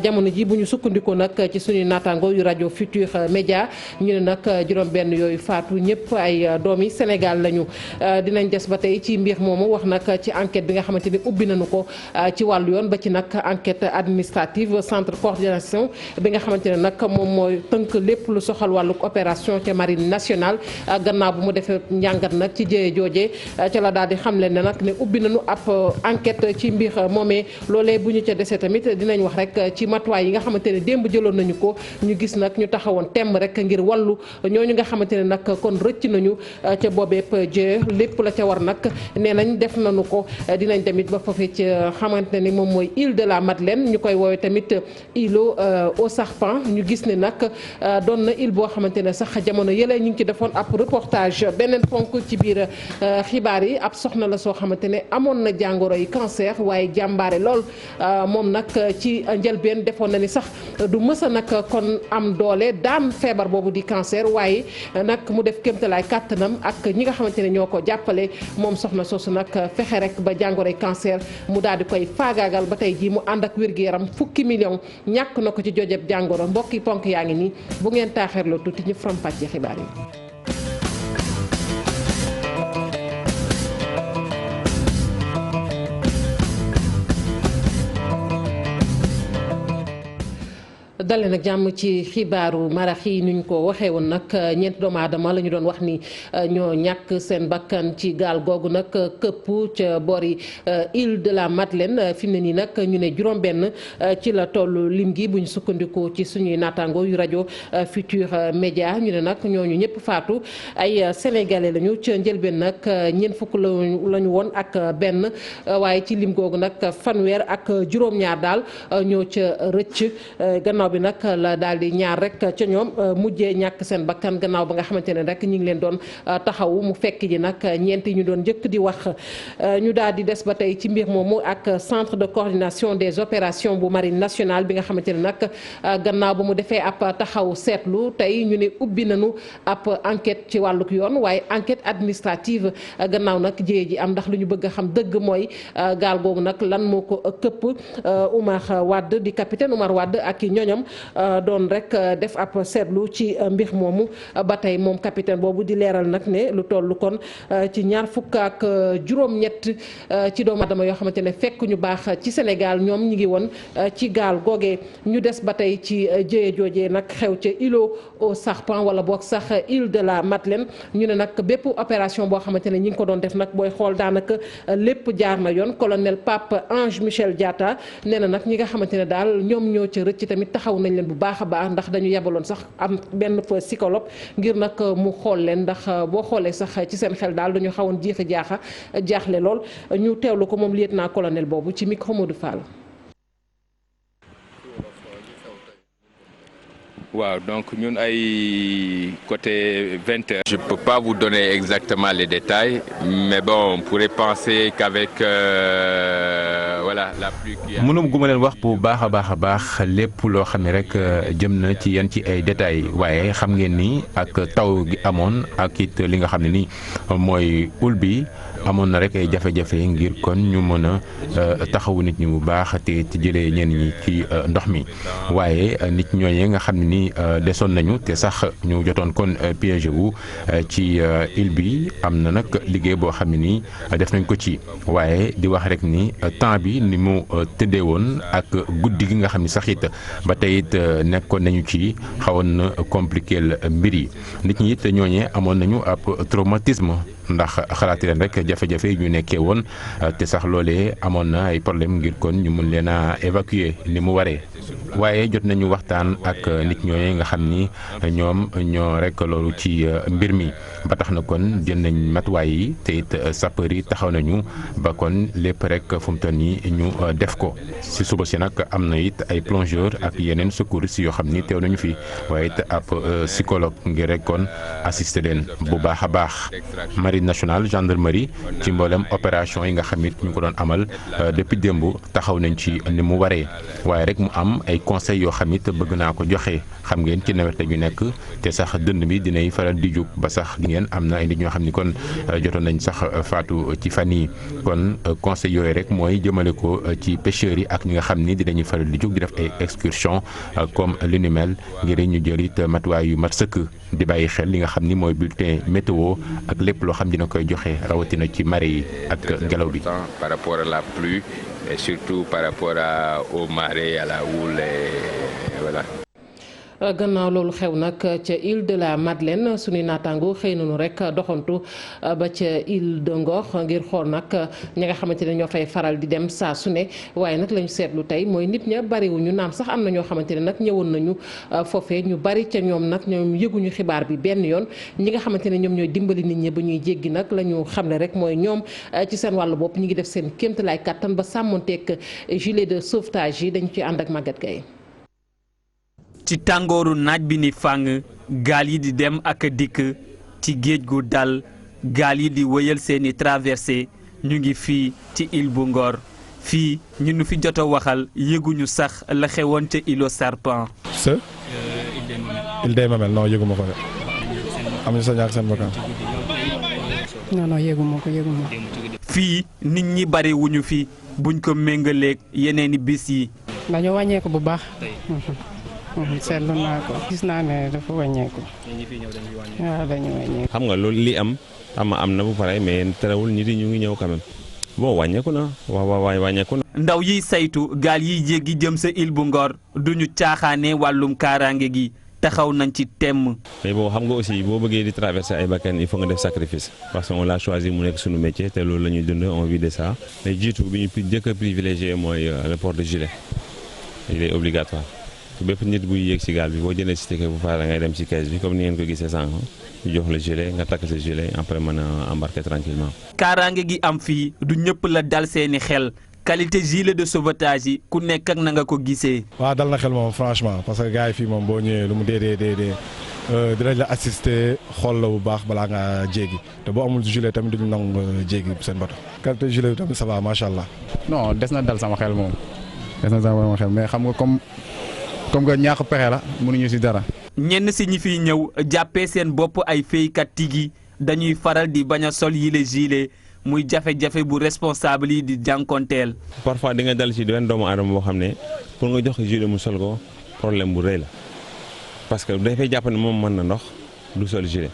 jamono ji bu ñu sukkandikoo nag ci suñuy naataango yu rajo Futurs Médias ñu ne nag juróom-benn yooyu faatu ñëpp ay doomi Sénégal lañu dinañ des ba tey ci mbir moomu wax nag ci enquête bi nga xamante ni ubbi nañu ko ci wàllu yoon ba ci nag enquête administrative centre coordination bi nga xamante ne nag moom mooy tënk lépp lu soxal wàllu opération ca marine nationale gannaaw bu mu defee njàngat nag ci jëye jooje ca la daal di xamle ne nag ne ubbi nañu ab enquête ci mbir moomee loolee bu ñu ca desee tamit dinañ wax rek ci matuwaay yi nga xamante ne démb jëloon nañu ko ñu gis nag ñu taxawoon temm rek ngir wàllu ñooñu nga xamante ne nag kon rëcc nañu ca boobeep jëye lépp la ca war nag nee nañ def nañu ko dinañ tamit ba foofee ca xamante ne ni moom mooy île de la Madeleine ñu koy woowee tamit îlot aux serpents ñu gis ne nag doon na île boo xamante ne sax jamono yële ñu ngi ci defoon ab reportage beneen ponk ci biir xibaar yi ab soxna la soo xamante ne amoon na jàngoro yi cancer waaye jàmbaare lool moom nag ci njëlbeen defoon na ni sax du mësa nag kon am doole daan feebar boobu di cancer waaye nag mu def kéemtalaay kàttanam ak ñi nga xamante ne ñoo ko jàppale moom soxna soosu nag fexe rek ba jàngoro yi cancer mu daal di koy faagaagal ba tey jii mu ànd ak ak wér-gu-yaram fukki million ñàkk na ko ci jojeb jàngoro mbokki ponk yaa ngi nii bu ngeen taaxeerloo tuuti ñu faram-fàccee xibaar yi. dale nag jàmm ci xibaaru marax yi nuñ ko waxee woon nag ñeent doomu aadama la ñu doon wax ni ñoo ñàkk seen bakkan ci gaal googu nag këpp ca boori île de la Madeleine fi mu ne nii nag ñu ne juróom-benn ci la toll lim gi bu ñu sukkandikoo ci suñuy naataango yu rajo Futur Média ñu ne nag ñooñu ñëpp faatu ay sénégalais lañu ca njëlbeen nag ñeent fukk la ñu woon ak benn waaye ci lim googu nag fanweer ak juróom-ñaar daal ñoo ca rëcc gannaaw bi nag la daal di ñaar rek ca ñoom mujjee ñàkk seen bakkan gannaaw ba nga xamante ne rek ñu ngi leen doon taxawu mu fekk ji nag ñeent yi ñu doon njëkk di wax ñu daal di des ba tey ci mbir moomu ak centre de coordination des opérations bu marine nationale bi nga xamante ne nag gannaaw ba mu defee ab taxaw seetlu tey ñu ne ubbi nañu ab enquête ci wàlluk yoon waaye enquête administrative gannaaw nag jiyee ji am ndax lu ñu bëgg a xam dëgg mooy gaal googu nag lan moo ko këpp Oumar Wade di capitaine Oumar Wade ak i ñoñam doon rek def ab seetlu ci mbir moomu ba tey moom capitaine boobu di leeral nag ne lu toll kon ci ñaar fukk ak juróom-ñett ci doomu aadama yoo xamante ne fekk ñu baax ci Sénégal ñoom ñi ngi woon ci gaal googee ñu des ba tey ci jëye joojee nag xew ca îlot aux serpents wala boog sax île de la Madeleine ñu ne nag bépp opération boo xamante ne ñi ngi ko doon def nag booy xool daanaka lépp jaar na yoon colonel Pape Ange Michel Diatta nee na nag ñi nga xamante ne daal ñoom ñoo ca rëcc tamit taxaw nañ leen bu baax a baax ndax dañu yebaloon sax am benn fa psychologue ngir nag mu xool leen ndax boo xoolee sax ci seen xel daal dañu xawoon jaaxle lool ñu teewlu ko moom lieutenant colonel boobu ci micro Modou Fall. waaw donc ñun ay côté 20h. Je peux pas vous donner exactement les détails mais bon on pourrait penser qu'avec voilà la pluie qui mënum gu ma leen wax bu baax a baax lépp loo xam ne rek jëm na ci yenn ci ay détails waaye xam ngeen ni ak taw gi amoon ak it li nga xam ne ni mooy ul bi amoon na rek ay jafe-jafe ngir kon ñu mën a taxawu nit ñi bu baax te jëlee ñenn ñi ci ndox mi waaye nit ñooñee nga xam ne ni desoon nañu te sax ñu jotoon kon piégé wu ci île bi am na nag liggéey boo xam ne ni def nañ ko ci waaye di wax rek ni temps bi ni mu tëddee woon ak guddi gi nga xam ne sax it ba tey it nekkoon nañu ci xawoon na compliqué mbir yi nit ñi it ñooñee amoon nañu ab traumatisme ndax xalaati leen rek jafe-jafe yi ñu nekkee woon te sax loolee amoon na ay problème ngir kon ñu mën leen a évacuer ni mu waree waaye jot nañu waxtaan ak nit ñooñee nga xam ni ñoom ñoo rek loolu ci mbir mi ba tax na kon jël nañ matuwaay yi te it sapeur yi taxaw nañu ba kon lépp rek fu mu toll nii ñu def ko si suba si nag am na it ay plongeur ak yeneen secouristes yoo xam ni teew nañu fi waaye it ab psychologue ngir rek kon assister leen bu baax a baax. Marine nationale gendarmerie ci mboolem opération yi nga xam it ñu ko doon amal depuis démb taxaw nañ ci ni mu waree waaye rek mu am ay conseils yoo xam it bëgg naa ko joxe xam ngeen ci nawet ñu nekk te sax dënd bi dinay faral di jug ba sax ngeen am na ay nit ñoo xam ni kon jotoon nañ sax faatu ci fan yi kon conseil yooyu rek mooy jëmale ko ci pêcheurs yi ak ñi nga xam ni dinañu faral di jug di def ay excursion comme li ni mel ngir ñu jël it matuwaay yu mat sëkk di bàyyi xel li nga xam ni mooy bulletin météo ak lépp loo xam dina koy joxe rawatina ci marée yi ak ngelaw bi. Par rapport à la pluie et surtout par rapport aux marées, à la houle et voilà. gannaaw loolu xew nag ca île de la Madeleine suñuy naataango xëy nañu rek doxantu ba ca île de Ngor ngir xool nag ñi nga xamante ne ñoo fay faral di dem saa su ne waaye nag lañu seetlu tey mooy nit ña bariwuñu naam sax am na ñoo xamante ne nag ñëwoon nañu foofee ñu bari ca ñoom nag ñoom yëguñu xibaar bi benn yoon ñi nga xamante ne ñoom ñooy dimbali nit ñi ba ñuy jéggi nag la ñu xamle rek mooy ñoom ci seen wàllu bopp ñu ngi def seen kéemtalaay kàttan ba sàmmonteeg gilet de sauvetage yi dañu ci ànd ak Maguette Gaye. ci tàngooru naaj bi ni fàng gaal yi di dem ak dikk ci géej gu dal gaal yi di wëyal seeni traversée ñu ngi fii ci île bu Ngor fii ñu nu fi jot a waxal yëguñu sax la xewoon ca île aux serpents. île des Mamelles non yëguma ko de am na sa ñaar seen bakkan. non yëguma ko. fii nit ñi bari wuñu fi buñ ko méngaleeg yeneeni bis yi. dañoo wàññeeku bu baax. seetlu naa ko gis naa ne dafa wàññeeku. waaw dañu wàññeeku. xam nga loolu li am na bu pare mais terewul nit yi ñu ngi ñëw quand même bon wàññeeku na waaw wàññeeku na. ndaw yiy saytu gaal yiy jéggi jëm sa île bu Ngor duñu caaxaane wàllum kaaraange gi taxaw nañ ci temm. mais bon xam nga aussi boo bëggee di traverser ay bakkan il faut nga def sacrifice parce que on l'a choisi mu nekk suñu métier te loolu la ñuy dund on vit de ça. mais jiitu bi ñu njëkk a privilégié mooy le port de gilet il est obligatoire bépp nit buy yéeg ci gaal bi boo jëlee ci ticket bu pare da ngay dem ci caisse bi comme ni ngeen ko gisee sànq ñu jox la gilet nga takk sa gilet après mën a embarquer tranquillement. kaaraange gi am fii du ñëpp la dal seeni xel. qualité gilet de sauvetage yi ku nekk ak na nga ko gisee. waaw dal na xel moom franchement parce que gars yi fii moom boo ñëwee lu mu dee dinañ la assister xool la bu baax balaa nga jéggi te boo amul gilet tamit duñu nangu jéggi seen bato. qualité gilet bi tamit ça va macha allah. non des na dal sama xel moom des na sama xel mais xam nga comme que ñàkk pexe la mënuñu ci dara. ñenn ci ñi fiy ñëw jàppee seen bopp ay feykat tigi dañuy faral di bañ a sol yile gilet. muy jafe-jafe bu responsable yi di jànkonteel. parfois di nga dal ci benn doomu aadama boo xam ne pour nga jox ko gilet mu sol ko problème bu rëy la parce que dafay jàpp ne moom mën na ndox du sol gilet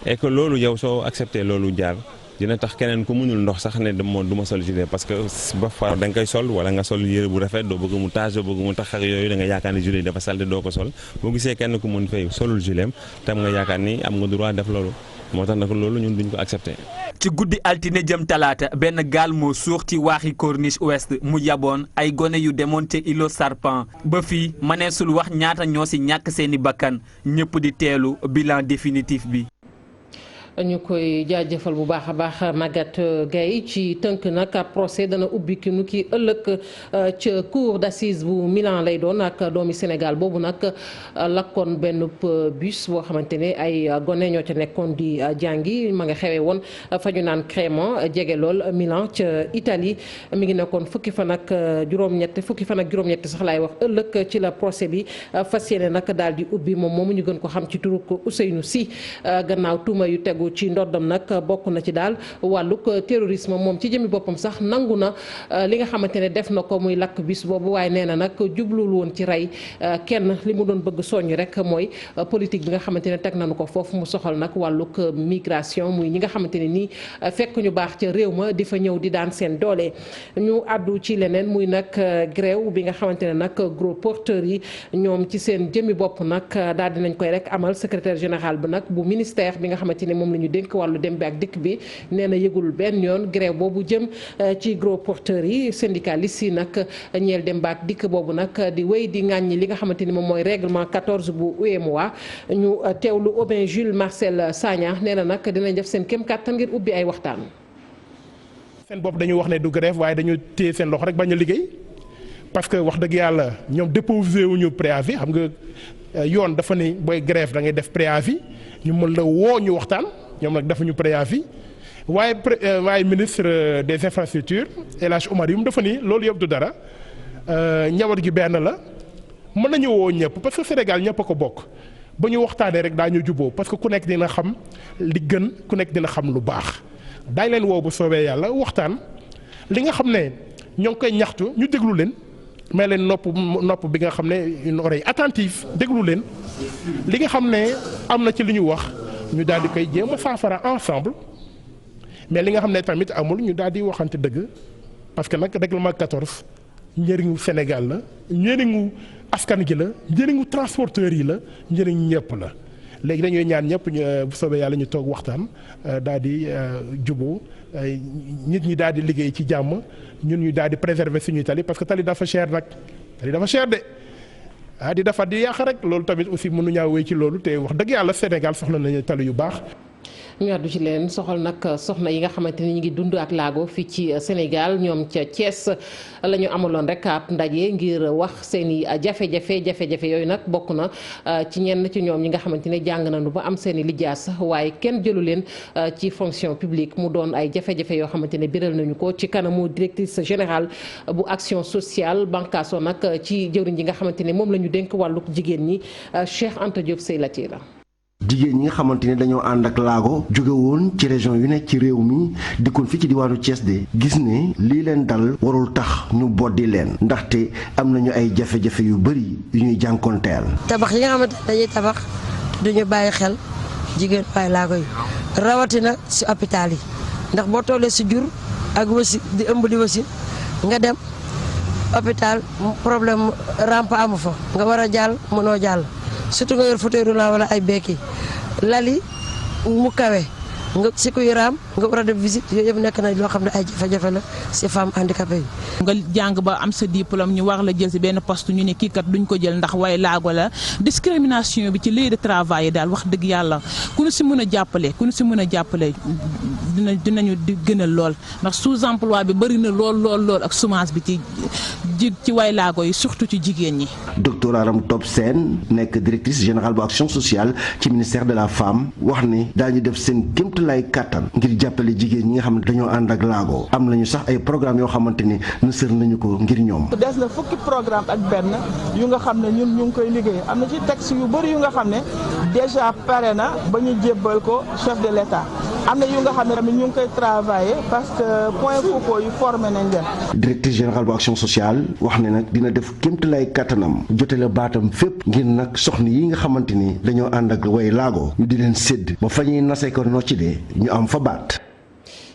et que loolu yow soo accepté loolu jaar dina tax keneen ku mënul ndox sax ne du ma sol gilet parce que ba fa da nga koy sol wala nga sol yére bu rafet doo bëgg mu tache doo bëgg mu tax ak yooyu da nga yaakaar ni gilet dafa salte doo ko sol boo gisee kenn ku mën fay solul gilet tam nga yaakaar ni am nga droit def loolu moo tax nag loolu ñun duñ ko accepté. ci guddi altine jëm talaata benn gaal moo suux ci waaxi corniche ouest mu yaboon ay gone yu demoon ca îlot Serpent ba fii mëneesul wax ñaata ñoo ci ñàkk seeni bakkan ñëpp di teelu bilan définitif bi. ñu koy jaajëfal bu baax a baax Maguette Gueye ci tënk nag ab procès dana ubbi ki nu ki ëllëg ca cour d'assises bu Milan lay doon ak doomi Sénégal boobu nag lakkoon benn bus boo xamante ne ay gone ñoo ca nekkoon di jàngi ma nga xewee woon fa ñu naan Crémant jege lool Milan ca Italie mi ngi nekkoon fukki fan ak juróom-ñett sax laay wax ëllëg ci la procès bi fas yéene nag daal di ubbi moom moomu ñu gën ko xam ci turu Ousseynou Sy gannaaw tuuma yu tegu ci ndoddam nag bokk na ci daal wàllug terrorisme moom ci jëmi boppam sax nangu na li nga xamante ne def na ko muy lakk bis boobu waaye nee na nag jubluwul woon ci rey kenn li mu doon bëgg soññ rek mooy politique bi nga xamante ne teg nañu ko foofu mu soxal nag wàllug migration muy ñi nga xamante ne nii fekk ñu baax ca réew ma di fa ñëw di daan seen doole. ñu àddu ci leneen muy nag grève bi nga xamante ne nag gros porteurs yi ñoom ci seen jëmi bopp nag daal dinañ koy rek amal secrétaire général bi nag bu ministère bi nga xamante ne moom la ñu dénk wàllu dem bi ak dikk bi nee na yëgul benn yoon grève boobu jëm ci gros porteurs yi syndicalistes yi nag ñeel dem bi ak dikk boobu nag di wéy di ŋàññi li nga xamante ni moom mooy règlement 14 bu UEMOA ñu teewlu Aubin Jules Marcel Sagna nee na nag dinañ def seen kéem kàttan ngir ubbi ay waxtaan. seen bopp dañu wax ne du grève waaye dañu téye seen loxo rek bañ a liggéey parce que wax dëgg yàlla ñoom déposé wuñu préavis xam nga yoon dafa ne booy grève da ngay def préavis ñu mën la woo ñu waxtaan ñoom nag defuñu préavis waaye ministre des infrastructures El Hadj Oumar Youm dafa ni loolu yëpp du dara ñawar gi benn la mën nañu woo ñëpp parce que Sénégal ñëpp a ko bokk ba ñu waxtaanee rek daañu juboo parce que ku nekk dina xam li gën ku nekk dina xam lu baax daañ leen woo bu soobee yàlla waxtaan li nga xam ne ñoo ngi koy ñaxtu ñu déglu leen may leen nopp bi nga xam ne une oreille attentive déglu leen li nga xam ne am na ci li ñu wax ñu daal di koy jéem a saafara ensemble mais li nga xam ne tamit amul ñu daal di waxante dëgg parce que nag règlement 14 njëriñu Sénégal la njëriñu askan gi la njëriñu transporteurs yi la njëriñu ñëpp la léegi dañuy ñaan ñëpp bu soobee yàlla ñu toog waxtaan daal di juboo nit ñi daal di liggéey ci jàmm ñun ñu daal di préserver suñuy tali parce que tali dafa cher nag tali dafa cher de di defar di yàq rek loolu tamit aussi mënuñaa wéy ci loolu te wax dëgg yàlla Sénégal soxla nañu tali yu baax. ñu àddu ci leen soxal nag soxna yi nga xamante ni ñu ngi dund ak laago fii ci Sénégal ñoom ca Thiès la ñu amaloon rek ab ndaje ngir wax seen i jafe-jafe yooyu nag bokk na ci ñenn ci ñoom ñi nga xamante ne jàng nañu ba am seen i lijaas waaye kenn jëlu leen ci fonction publique mu doon ay jafe-jafe yoo xamante ne biral nañu ko ci kanamu directrice générale bu action sociale bànqaaso nag ci jëwriñ ji nga xamante ne moom la ñu dénk wàllu jigéen ñi Cheikh Anta Diop Sey Latira jigéen ñi nga xamante ne dañoo ànd ak laago jóge woon ci région yu nekk ci réew mi dikkoon fii ci diwaanu Thiès de gis ne lii leen dal warul tax ñu boddi leen ndaxte am nañu ay jafe-jafe yu bëri yu ñuy jànkoonteel. tabax yi nga xamante ne dañuy tabax duñu bàyyi xel jigéen waay laago yi rawatina ci hôpital yi ndax boo tollee ci jur ak wasi di ëmb di wasi nga dem hôpital problème rampe amu fa nga war a jàll mënoo jàll surtout nga yor fauteuil roulant wala ay béquille lali mu kawe nga si kuy raam nga war a def visite yooyu yëpp nekk na loo xam ne ay jafe-jafe la si femme handicapée yi. nga jàng ba am sa diplôme ñu war la jël si benn poste ñu ne kii kat duñ ko jël ndax way laago la discrimination bi ci lieu de travail yi daal wax dëgg yàlla ku ñu si mën a jàppale dinañu di gënal lool ndax sous-emploi bi bëri na lool ak chômage bi ci way laago yi surtout ci jigéen ñi. docteur Aram Top Sène nekk directrice générale bu action sociale ci ministère de la femme wax ne daañu def seen kéemtalaay kàttan ngir jàppale jigéen ñi nga xam ne dañoo ànd ak laago am nañu sax ay programme yoo xamante ne nësër nañu ko ngir ñoom. des na fukki programme ak benn yu nga xam ne ñun ñu ngi koy liggéey am na ci texte yu bëri yu nga xam ne déjà pare na ba ñu jébbal ko chef de l'État am na yu nga xam ne tamit ñu ngi koy travailler parce que point focaux yu formé nañ leen. directrice générale bu action sociale wax ne nag dina def kéemtalaay kàttanam jotale baatam fépp ngir nag soxna yi nga xamante ni dañoo ànd ak way laago ñu di leen sédd ba fa ñuy nasee ko nocci de ñu am fa baat.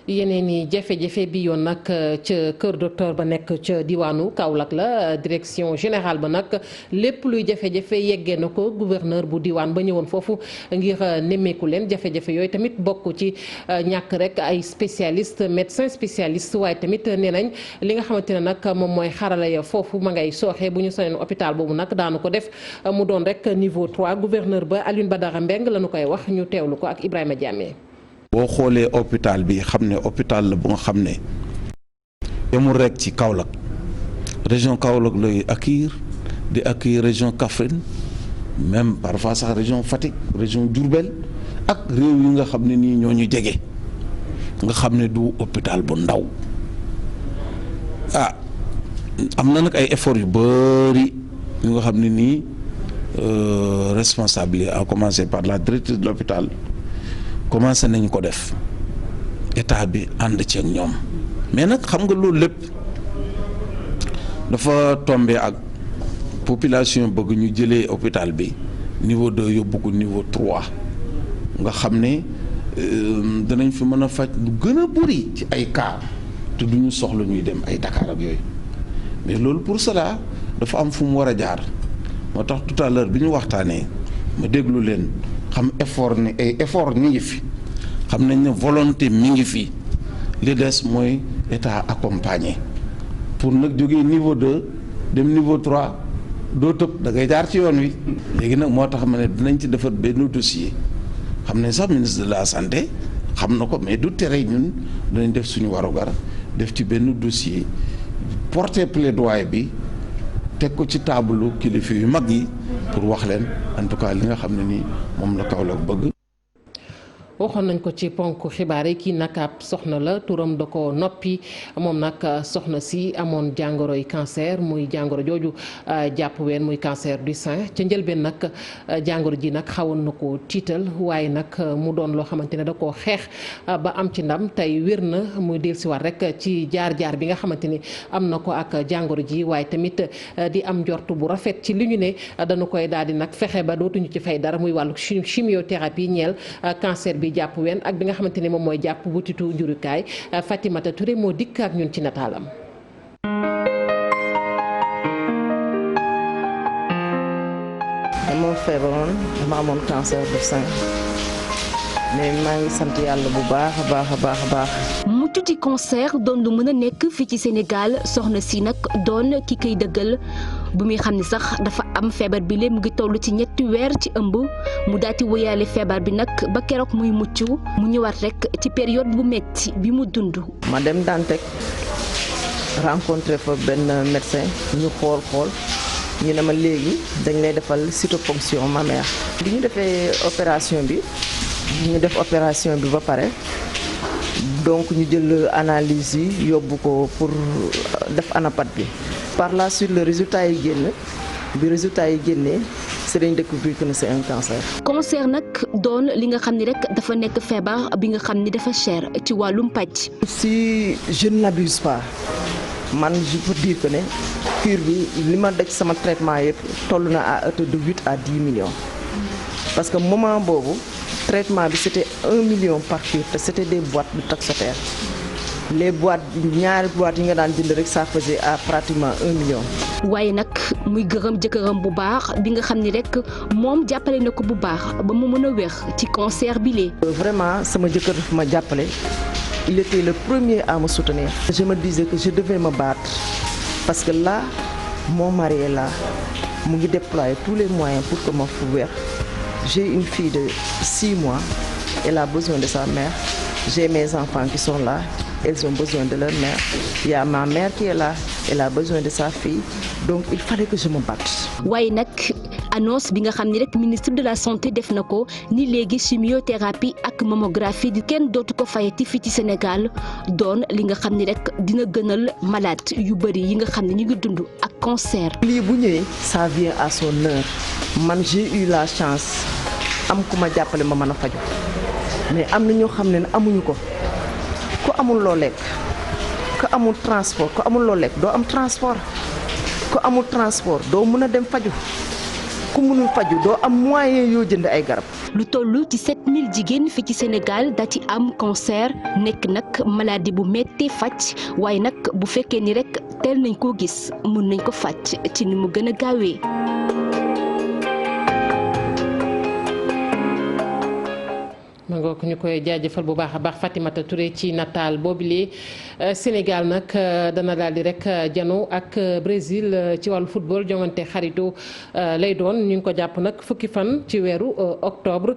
yeneen i jafe-jafe bi yoon nag ca kër docteur ba nekk ca diwaanu Kaolack la direction générale ba nag lépp luy jafe-jafe yeggee na ko gouverneur bu diwaan ba ñëwoon foofu ngir nemmeeku leen jafe-jafe yooyu tamit bokk ci ñàkk rek ay spécialiste médecin spécialiste waaye tamit nee nañ li nga xamante ne nag moom mooy xarala ya foofu ma ngay sooxee bu ñu sañoon hôpital boobu nag daanu ko def mu doon rek niveau 3 gouverneur ba Alioune Badara Mbeng la ñu koy wax ñu teewlu ko ak Ibrahima Diamé. boo xoolee hôpital bi xam ne hôpital la bu nga xam ne yemul rek ci Kaolack région Kaolack lay accueillir di accueillir région Kaffrine même parfois sax région Fatick région Diourbel ak réew yi nga xam ne nii ñoo ñu jege nga xam ne du hôpital bu ndaw am na nag ay efforts yu bari yu nga xam ne nii responsable yi à commencer par la directrice de l'hôpital commencé nañu ko def état bi ànd ci ak ñoom mais nag xam nga loolu lépp dafa tombé ak population bëgg ñu jëlee hôpital bi niveau 2 yóbbu ko niveau 3 nga xam ne danañ fi mën a faj lu gën a bëri ci ay cas te duñu soxla ñuy dem ay Dakar ak yooyu mais loolu pour cela dafa am fu mu war a jaar moo tax tout à l'heure bi ñu waxtaanee ma déglu leen xam effort ni ay effort mi ngi fi xam nañ ne volonté mi ngi fi li des mooy état accompagné pour nag jógee niveau 2 dem niveau 3 doo tëb da ngay jaar ci yoon wi. léegi nag moo tax ma ne dinañ ci defar benn dossier xam ne sax ministre de la santé xam na ko mais du tere ñun dinañ def suñu warugar def ci benn dossier porter plaidoyer bi teg ko ci taabalu kilifa yu mag yi pour wax leen en tout cas li nga xam ne nii moom la Kaolack bëgg. waxoon nañ ko ci ponk xibaar yi kii nag ab soxna la turam da ko noppi moom nag soxna si amoon jàngoroy cancer muy jàngoro jooju jàpp ween muy cancer du sein ca njëlbeen nag jàngoro ji nag xawoon na ko tiital waaye nag mu doon loo xamante ne da koo xeex ba am ci ndam tey wér na muy dellusiwaat rek ci jaar-jaar bi nga xamante ni am na ko ak jàngoro ji waaye tamit di am njort bu rafet ci li ñu ne dañu koy daal di nag fexe ba dootuñu ci fay dara muy wàllu chimiothérapie ñeel cancer bi jàpp ween ak bi nga xamante ne moom mooy jàpp butitu njurukaay Fatimata Touré moo dikk ak ñun ci nataalam. dama feebaroon dama amoon cancer du sein mais maa ngi sant yàlla bu baax a baax a baax a baax. mu tuuti cancer doon lu mën a nekk fii ci Sénégal soxna si nag doon ki koy dëggal bu muy xam ne sax dafa am feebar bi léegi mu ngi toll ci 3 weer ci ëmb mu daati wëyaale feebar bi nag ba keroog muy mucc mu ñëwaat rek ci période bu metti bi mu dund. ma dem Dantec rencontré fa benn médecin ñu xool ñu ne ma léegi dañ lay defal cytoponction mammaire. bi ñu defee opération bi ñu def opération bi ba pare donc ñu jël analyse yi yóbbu ko pour def anapat bi. par la suite le résultat yi génn bi résultat yi génnee c'est dañ découvrir que c'est un cancer. cancer nag doon li nga xam ni rek dafa nekk feebar bi nga xam ni dafa cher ci wàllum pàcc. Si je n'abuse pas man je peux dire que ne cure bi li ma daj sama traitement yëpp toll na à hauteur de 8 à 10 millions parce que moment boobu traitement bi c'était 1 million par cure te c'était des boîtes de Taxotere. Les boîtes ñaari boîtes yi nga daan jënd rek ça faisait à pratiquement 1 million. waaye nag muy gërëm jëkkëram bu baax bi nga xam ni rek moom jàppale na ko bu baax ba mu mën a wér ci cancer bi lee. Vraiment sama jëkkër daf ma jàppale il était le premier à me soutenir. Je me disais que je devais me battre parce que là mon mari est là mu ngi déployer tous les moyens pour que ma fu wér. J'ai une fille de 6 mois elle a besoin de sa mère. J'ai mes enfants qui sont là. Elles ont besoin de leur mère. Il y a ma mère qui est là. Elle a besoin de sa fille. Donc il fallait que je me batte. waaye nag annonce bi nga xam ni rek ministre de la santé def na ko ni léegi chimiothérapie ak mammographie di kenn dootu ko fayati fii ci Sénégal doon li nga xam ni rek dina gënal malade yu bëri yi nga xam ne ñu ngi dund ak cancer. lii bu ñëwee ça vient à son heure man j'ai eu la chance am ku ma jàppale ma mën a faju mais am na ñoo xam ne amuñu ko. ku amul loo lekk ku amul transport ku amul loo lekk doo am transport ku amul transport doo mën a dem faju ku mënul faju doo am moyen yoo jënd ay garab. lu toll ci 7000 jigéen fii ci Sénégal da ci am cancer nekk nag maladie bu méttee faj waaye nag bu fekkee ni rek teel nañ koo gis mën nañ ko faj ci ni mu gën a gaawee. ma ngoog ñu koy jaajëfal bu baax a baax Fatimata Touré ci nataal boobule Sénégal nag dana daal di rek jano ak Brésil ci wàllu football jongante xaritu lay doon ñu ngi ko jàpp nag fukki fan ci weeru octobre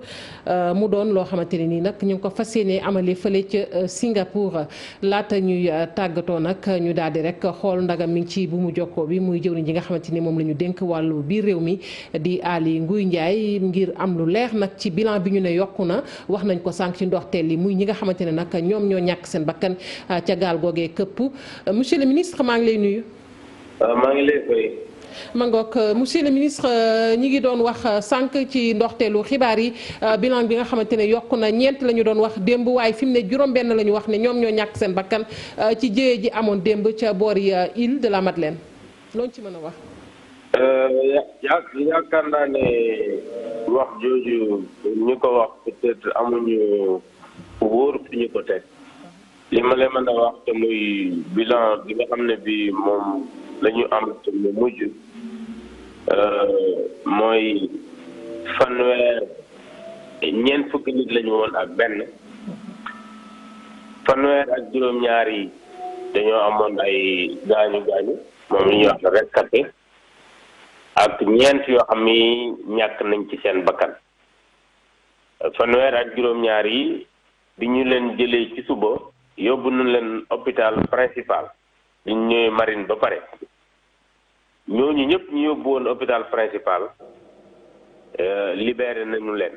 mu doon loo xamante ne nii nag ñu ngi ko fas yéene amale fële ca Singapour laata ñuy tàggatoo nag ñu daal di rek xool ndagam mi ngi ci bu mu jokkoo bi muy jëwriñ ji nga xamante ni moom la ñu dénk wàllu biir réew mi di Aly Ngouille Ndiaye ngir am lu leer nag ci bilan bi ñu ne yokku na. wax nañ ko sànq ci ndoxteel li muy ñi nga xamante ne nag ñoom ñoo ñàkk seen bakkan ca gaal googee këpp monsieur le ministre maa ngi lay nuyu. maa ngi lay fay. ma ngoog monsieur le ministre ñi ngi doon wax sànq ci ndoxteelu xibaar yi bilan bi nga xamante ne yokku na ñeent la ñu doon wax démb waaye fi mu ne juróom-benn la ñu wax ne ñoom ñoo ñàkk seen bakkan ci jéye ji amoon démb ca boori île de la Madeleine looñu ci mën a wax. yaakaar naa ne wax jooju ñu ko wax peut-être amuñu wóor fi ñu ko teg li ma leen mën a wax te muy bilan bi nga xam ne bi moom la ñu am te mu mujj mooy ñeent fukki nit la ñu woon ak benn fanweer ak juróom-ñaar yi dañoo amoon ay gaañu gaañu moom la ñuy wax rescapé ak ñeent yoo xam ni ñàkk nañ ci seen bakkan fanweer ak juróom-ñaar yi bi ñu leen jëlee ci suba yóbbu nañ leen hôpital principal bi ñu ñëwee marine ba pare ñooñu ñëpp ñu yóbbu woon hôpital principal libéré nañu leen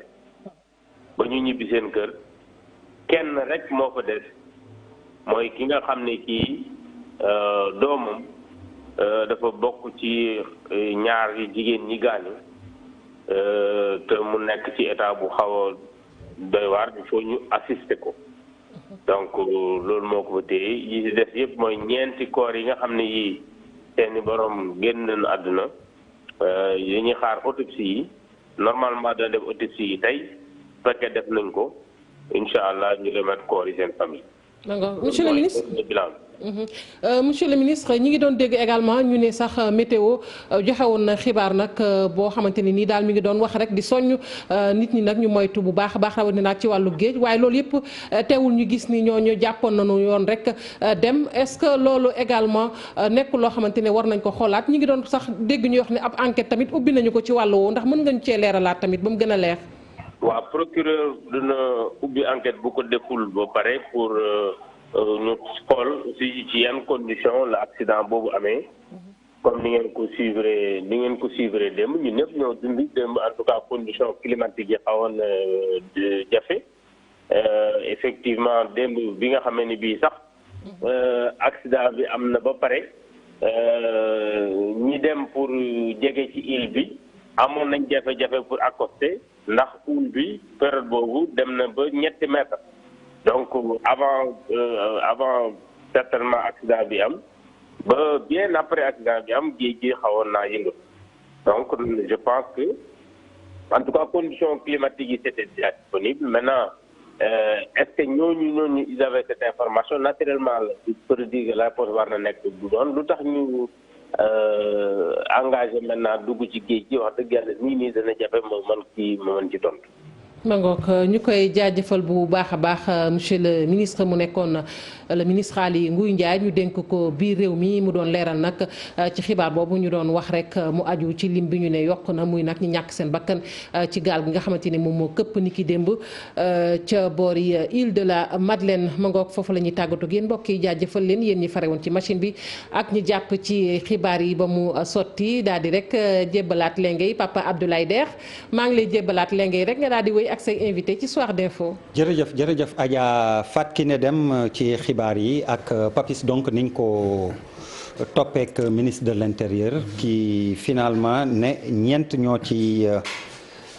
ba ñu ñibbi seen kër kenn rek moo fa des mooy ki nga xam ne kii doomam dafa bokk ci ñaar yi jigéen ñi gaañu te mu nekk ci état bu xaw a doy waar il faut ñu assister ko donc loolu moo ko fa téye yi ci des yëpp mooy ñeenti corps yi nga xam ne yii seeni borom génn nañu àdduna yi ñuy xaar autopsie yi normalement dana def autopsie yi tey su fekkee def nañ ko incha allah ñu remettre corps yi seen famille. monsieur le ministre monsieur le ministre ñi ngi doon dégg également ñu ne sax météo joxe woon na xibaar nag boo xamante ne nii daal mi ngi doon wax rek di soññ nit ñi nag ñu moytu bu baax a baax rawatina nag ci wàllu géej waaye loolu yëpp teewul ñu gis ni ñooñu jàppoon nañu yoon rek dem est-ce que loolu également nekkul loo xamante ne war nañ ko xoolaat ñi ngi doon sax dégg ñu wax ne ab enquête tamit ubbi nañu ko ci wàllu woowu ndax mën nga ñu cee leeralaat tamit ba mu gën a leer. waaw procureur dina ubbi enquête bu ko deful ba pare pour. ñu xool aussi ci yan condition la accident boobu amee comme ni ngeen ko suivre démb ñun ñëpp ñoo dund démb en tout cas condition climatique yi xawoon jafe effectivement démb bi nga xamee ni bii sax accident bi am na ba pare ñi dem pour jege ci île bi amoon nañ jafe-jafe pour accoster ndax houle bi période boobu dem na ba ñetti mètres donc avant certainement accident bi am ba bien après accident bi am géej gi xawoon naa yëngatu donc je pense que en tout cas conditions climatiques yi c'était déjà disponible maintenant est-ce que ñooñu ils avaient cette information naturellement la il peut dire que la poste war na nekk du doon lu tax ñu engagé maintenant dugg ci géej gi wax dëgg yàlla nii dana jafe ma mën ci tontu. ma ngoog ñu koy jaajëfal bu baax a baax monsieur le ministre mu nekkoon le ministre Aly Ngouille Ndiaye ñu dénk ko biir réew mi mu doon leeral nag ci xibaar boobu ñu doon wax rek mu aju ci lim bi ñu ne yokk na muy nag ñu ñàkk seen bakkan ci gaal gi nga xamante ni moom moo këpp ni ki démb ca boori île de la Madeleine ma ngoog foofu la ñuy tàggatoo ak yéen mbokk yi jaajëfal leen yéen ñi fare woon ci machine bi ak ñi jàpp ci xibaar yi ba mu sotti daal di rek jébbalaat lengay Papa Abdoulaye Der maa ngi lay jébbalaat lengay rek nga daal di wéy ak say invité ci Soir d'info. jërëjëf Adja Fatou Kiné Deme ci xibaar yi ak Papis donc niñ ko toppeek ministre de l'intérieur qui finalement ne ñeent ñoo ci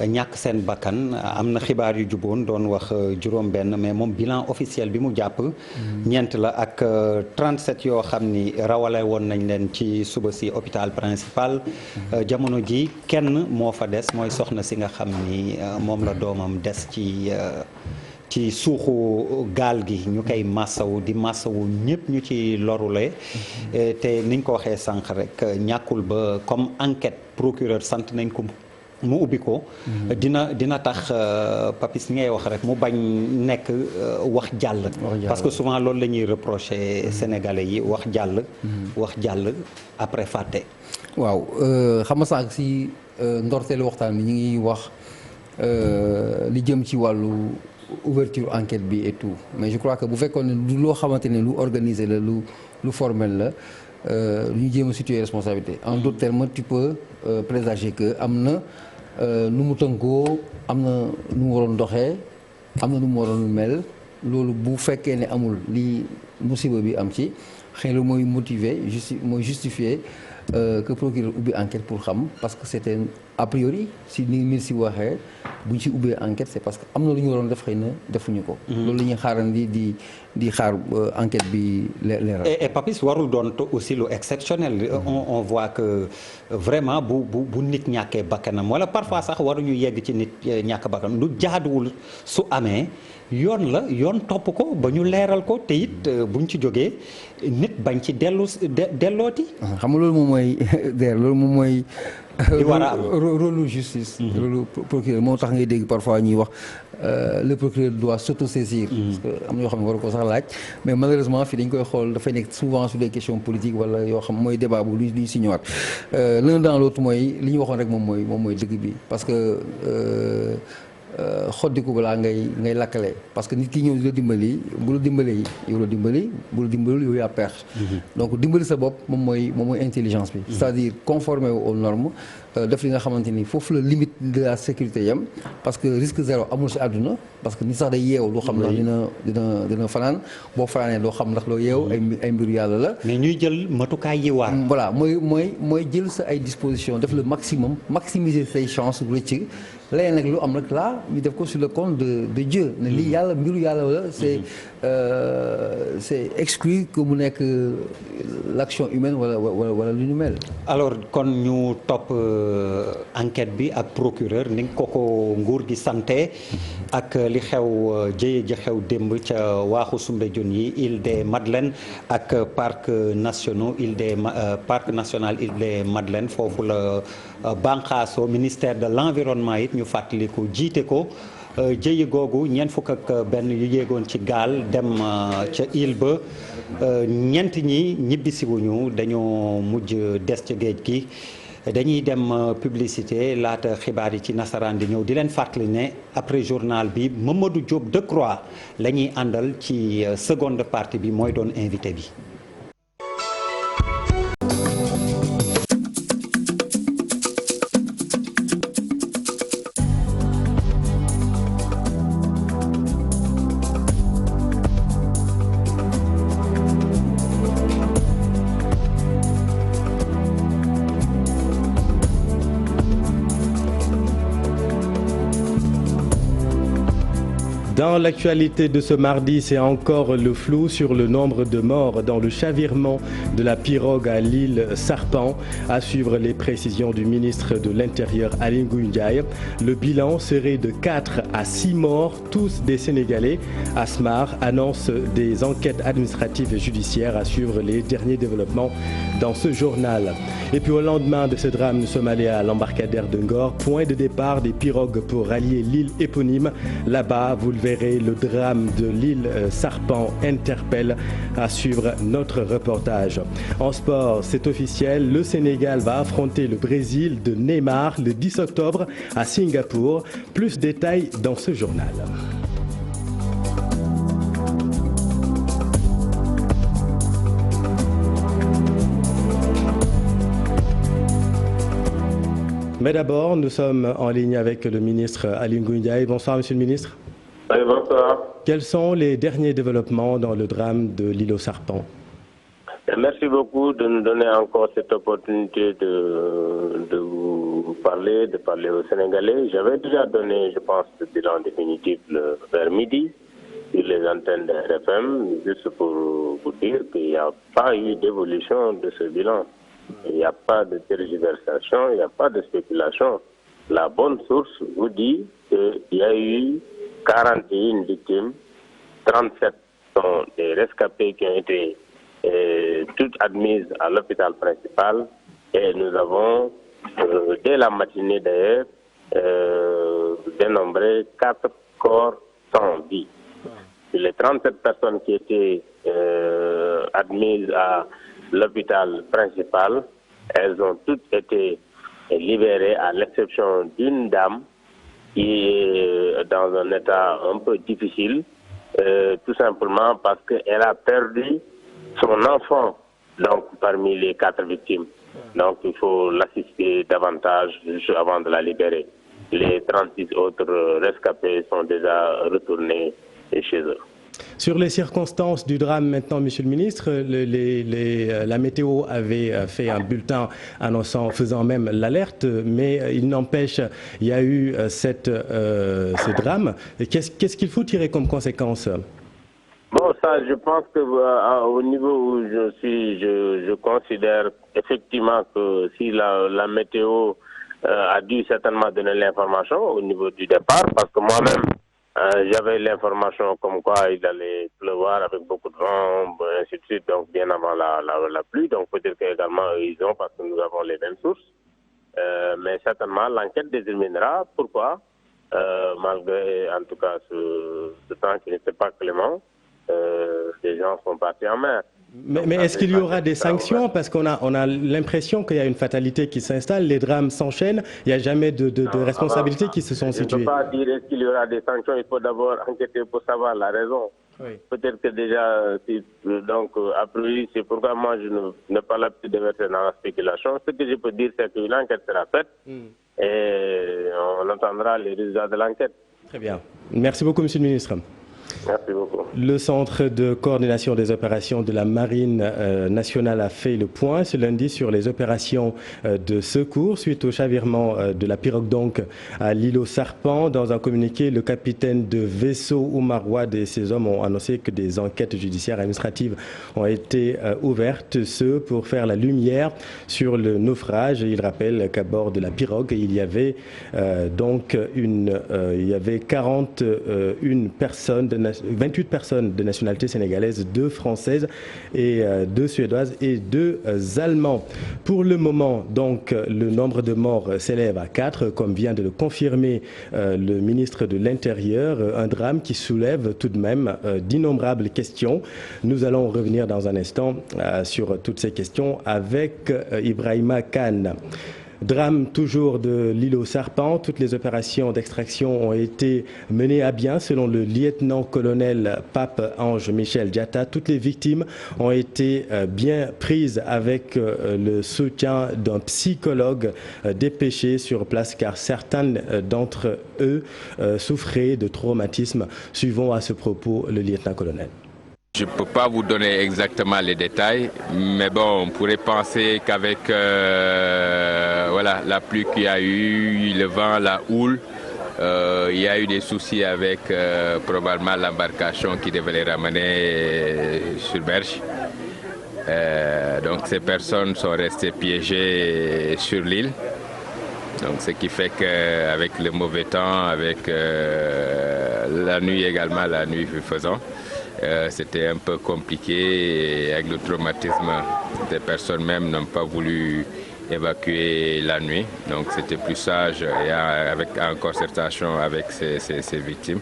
ñàkk seen bakkan am na xibaar yu juboon doon wax juróom-benn mais moom bilan officiel bi mu jàpp ñeent la ak 37 yoo xam ni rawale woon nañ leen ci suba si hôpital principal jamono ji kenn moo fa des mooy soxna si nga xam ni moom la doomam des ci suuxu gaal gi ñu koy massawu di massawu ñëpp ñu ci lorule te niñ ko waxee sànq rek ñàkkul ba comme enquête procureur sant nañ ko mu ubbi ko dina tax Papis ngay wax rek mu bañ nekk wax jàll parce que souvent loolu la ñuy reprocher sénégalais yi wax jàll après fàtte waaw xam nga sànq si ndorteelu waxtaan bi ñu ngi wax li jëm ci wàllu ouverture enquête bi et tout mais je crois que bu fekkoon ne du loo xamante ne lu organisé la lu formel la lu ñu jéem a situer responsabilité en d'autres termes tu peux présager que am na nu mu tënkoo am na nu mu waroon doxee am na nu mu waroon mel loolu bu fekkee ne amul li musiba bi am ci xëy na mooy motiver mooy justifier que procureur ubbi enquête pour xam parce que c'était a priori si ni mbir si waxee bu ñu si ubbee enquête c'est parce que am na lu ñu waroon def xëy na defuñu ko. loolu la ñuy xaarandi di xaar enquête bi leeral. et Papis warul doon aussi lu exceptionnel. on voit que vraiment bu nit ñàkkee bakkanam wala parfois sax waruñu yegg ci nit ñàkk bakkanam lu jaaduwul su amee. yoon topp ko ba ñu leeral ko te it buñ ci jógee nit bañ ci dellooti. xam nga loolu moom mooy loolu moom mooy. li war a am rôle justice. rôle procureur moo tax ngay dégg parfois ñuy wax le procureur doit s'autosaisir. parce que am na yoo xam ne war ko sax laaj mais malheureusement fii dañ koy xool dafay nekk souvent sur des questions politiques wala yoo xam mooy débat bu luy si ñëwaat l'un dans l'autre mooy li ñu waxoon rek moom mooy dëgg bi parce que. xoddiku balaa ngay lakkale parce que nit ki ñëw di la dimbali bu la dimbalee yow la dimbali bu la dimbalul yow yaa perte donc dimbali sa bopp moom mooy intelligence bi c'est-à-dire conformer aux normes def li nga xamante ni foofu la limite de la sécurité yam parce que risque zéro amul si àdduna parce que nit sax day yeew loo xam ndax dina fanaan boo fanaanee loo xam ndax loo yeew ay mbiru yàlla la mais ñuy jël matukaay yi waar voilà mooy jël sa ay dispositions def le maximum maximiser say chances rëcc léegi nag lu am nag là ñu def ko sur le compte de Dieu ne lii yàlla mbiru yàlla la c'est exclu que mu nekk l'action humaine wala lu ñu mel. alors kon ñu topp enquête bi ak procureur ni nga ko nguur gi santé ak li xew jëye ji xew démb ca waaxu Soumbédioune yi île des Madeleines ak parc national île des Madeleines foofu la banqaaso ministère de l'environnement it ñu fàttaliku jiite ko jëye googu ñeent fukk ak benn yu yéegoon ci gaal dem ca île ba ñeent ñi ñibbisiwuñu dañoo mujj des ca géej gi dañuy dem publicité laata xibaar yi ci nasaraan di ñëw di leen fàttali ne après journal bi Mamadou Diop Decroix la ñuy àndal ci seconde partie bi mooy doon invité bi. Dans l'actualité de ce mardi, c'est encore le flou sur le nombre de morts dans le chavirement de la pirogue à l'île Sarpan. À suivre les précisions du ministre de l'Intérieur Aly Ngouille Ndiaye. Le bilan serait de 4 à 6 morts, tous des Sénégalais. ASMAR annonce des enquêtes administratives et judiciaires. À suivre les derniers développements dans ce journal. Et puis au lendemain de ce drame, nous sommes allés à l'embarcadère de Ngor, point de départ des pirogues pour rallier l'île éponyme. Là-bas, vous le verrez, le drame de l'île Sarpan interpelle. À suivre notre reportage. En sport, c'est officiel, le Sénégal va affronter le Brésil de Neymar le 10 octobre à Singapour. Plus de détails dans ce journal. Mais d'abord, nous sommes en ligne avec le ministre Aly Ngouille Ndiaye. Bonsoir, monsieur le ministre. Oui, bonsoir. Quels sont les derniers développements dans le drame de l'île Sarpan? Merci beaucoup de nous donner encore cette opportunité de vous parler, de parler aux Sénégalais. J'avais déjà donné, je pense, le bilan définitif vers midi sur les antennes de RFM, juste pour vous dire qu'il n'y a pas eu d'évolution de ce bilan. Il n'y a pas de tergiversation, il n'y a pas de spéculation. La bonne source vous dit qu'il y a eu 41 victimes, 37 sont des rescapés qui ont été toutes admises à l'hôpital principal et nous avons, dès la matinée d'ailleurs, dénombré 4 corps sans vie. Les 37 personnes qui étaient admises à l'hôpital principal, elles ont toutes été libérées à l'exception d'une dame qui est dans un état un peu difficile, tout simplement parce qu'elle a perdu son enfant donc, parmi les 4 victimes. Donc il faut l'assister davantage juste avant de la libérer. Les 36 autres rescapés sont déjà retournés chez eux. Sur les circonstances du drame maintenant, monsieur le ministre, la météo avait fait un bulletin annonçant, faisant même l'alerte, mais il n'empêche, il y a eu ce drame. Qu'est-ce qu'il faut tirer comme conséquence? Bon, ça, je pense que au niveau où je suis, je considère effectivement que si la météo a dû certainement donner l'information au niveau du départ, parce que moi-même, j'avais l'information comme quoi il allait pleuvoir avec beaucoup de vent, ainsi de suite, donc bien avant la pluie. Donc peut-être qu'également ils ont, parce que nous avons les mêmes sources. Mais certainement, l'enquête déterminera pourquoi, malgré en tout cas ce temps qui n'était pas clément, les gens sont partis en mer. Mais est-ce qu'il y aura des sanctions? Parce qu'on a l'impression qu'il y a une fatalité qui s'installe, les drames s'enchaînent, il n'y a jamais de responsabilités qui se sont situées. Je ne peux pas dire est-ce qu'il y aura des sanctions, il faut d'abord enquêter pour savoir la raison. Oui. Peut-être que déjà, donc a priori, c'est pourquoi moi je n'ai pas l'habitude de verser dans la spéculation. Ce que je peux dire, c'est qu'une enquête sera faite et on entendra les résultats de l'enquête. Très bien. Merci beaucoup, monsieur le ministre. Merci beaucoup. Le Centre de coordination des opérations de la Marine nationale a fait le point ce lundi sur les opérations de secours suite au chavirement de la pirogue donc à l'îlot Sarpan. Dans un communiqué, le capitaine de vaisseau Oumar Wade et ses hommes ont annoncé que des enquêtes judiciaires et administratives ont été ouvertes, ce pour faire la lumière sur le naufrage. Il rappelle qu'à bord de la pirogue, il y avait il y avait 41 personnes 28 personnes de nationalité sénégalaise, 2 françaises et 2 suédoises et 2 allemands. Pour le moment, donc, le nombre de morts s'élève à 4, comme vient de le confirmer le ministre de l'Intérieur, un drame qui soulève tout de même d'innombrables questions. Nous allons revenir dans un instant sur toutes ces questions avec Ibrahima Kane. Drame toujours de l'îlot Sarpan. Toutes les opérations d'extraction ont été menées à bien selon le lieutenant-colonel Pape Ange Michel Diatta. Toutes les victimes ont été bien prises avec le soutien d'un psychologue dépêché sur place car certains d'entre eux souffraient de traumatismes. Suivons à ce propos le lieutenant-colonel. Je ne peux pas vous donner exactement les détails, mais bon, on pourrait penser qu'avec voilà, la pluie qu'il y a eu, le vent, la houle, Il y a eu des soucis avec probablement l'embarcation qui devait les ramener sur berge. Donc ces personnes sont restées piégées sur l'île. Donc ce qui fait qu'avec le mauvais temps, avec la nuit également, la nuit faisant, c'était un peu compliqué. Et avec le traumatisme, des personnes même n'ont pas voulu évacuer la nuit. Donc c'était plus sage et avec, en concertation avec ces victimes.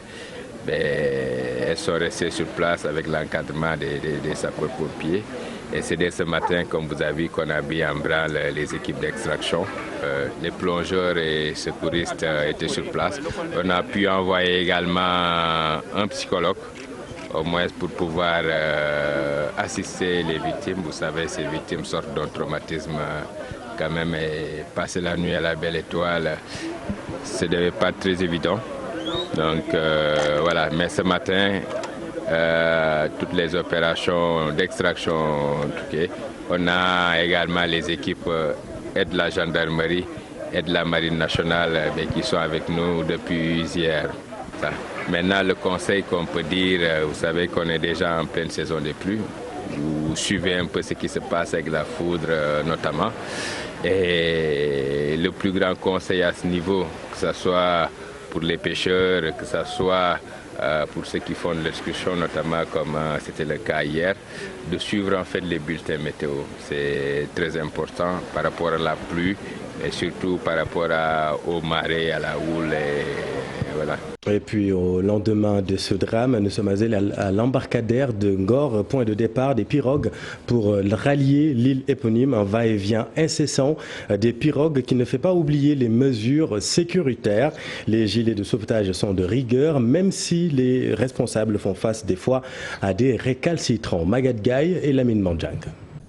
Elles sont restées sur place avec l'encadrement des sapeurs-pompiers. Et c'est dès ce matin, comme vous avez vu, qu'on a mis en branle les équipes d'extraction. Les plongeurs et secouristes étaient sur place. On a pu envoyer également un psychologue, au moins pour pouvoir assister les victimes. Vous savez, ces victimes sortent d'un traumatisme quand même, et passer la nuit à la Belle Étoile, ce n'était pas très évident. Donc voilà, mais ce matin, toutes les opérations d'extraction, on a également les équipes et de la gendarmerie et de la marine nationale qui sont avec nous depuis hier. Maintenant, le conseil qu'on peut dire, vous savez qu'on est déjà en pleine saison des pluies. Vous suivez un peu ce qui se passe avec la foudre notamment. Et le plus grand conseil à ce niveau, que ce soit pour les pêcheurs, que ce soit pour ceux qui font de l'excursion, notamment comme c'était le cas hier, de suivre en fait les bulletins météo. C'est très important par rapport à la pluie et surtout par rapport aux marées, à la houle et voilà. Et puis au lendemain de ce drame, nous sommes allés à l'embarcadère de Ngor, point de départ des pirogues pour rallier l'île éponyme, un va-et-vient incessant des pirogues qui ne fait pas oublier les mesures sécuritaires. Les gilets de sauvetage sont de rigueur, même si les responsables font face des fois à des récalcitrants. Magatte Gaye et Lamine Mandjang.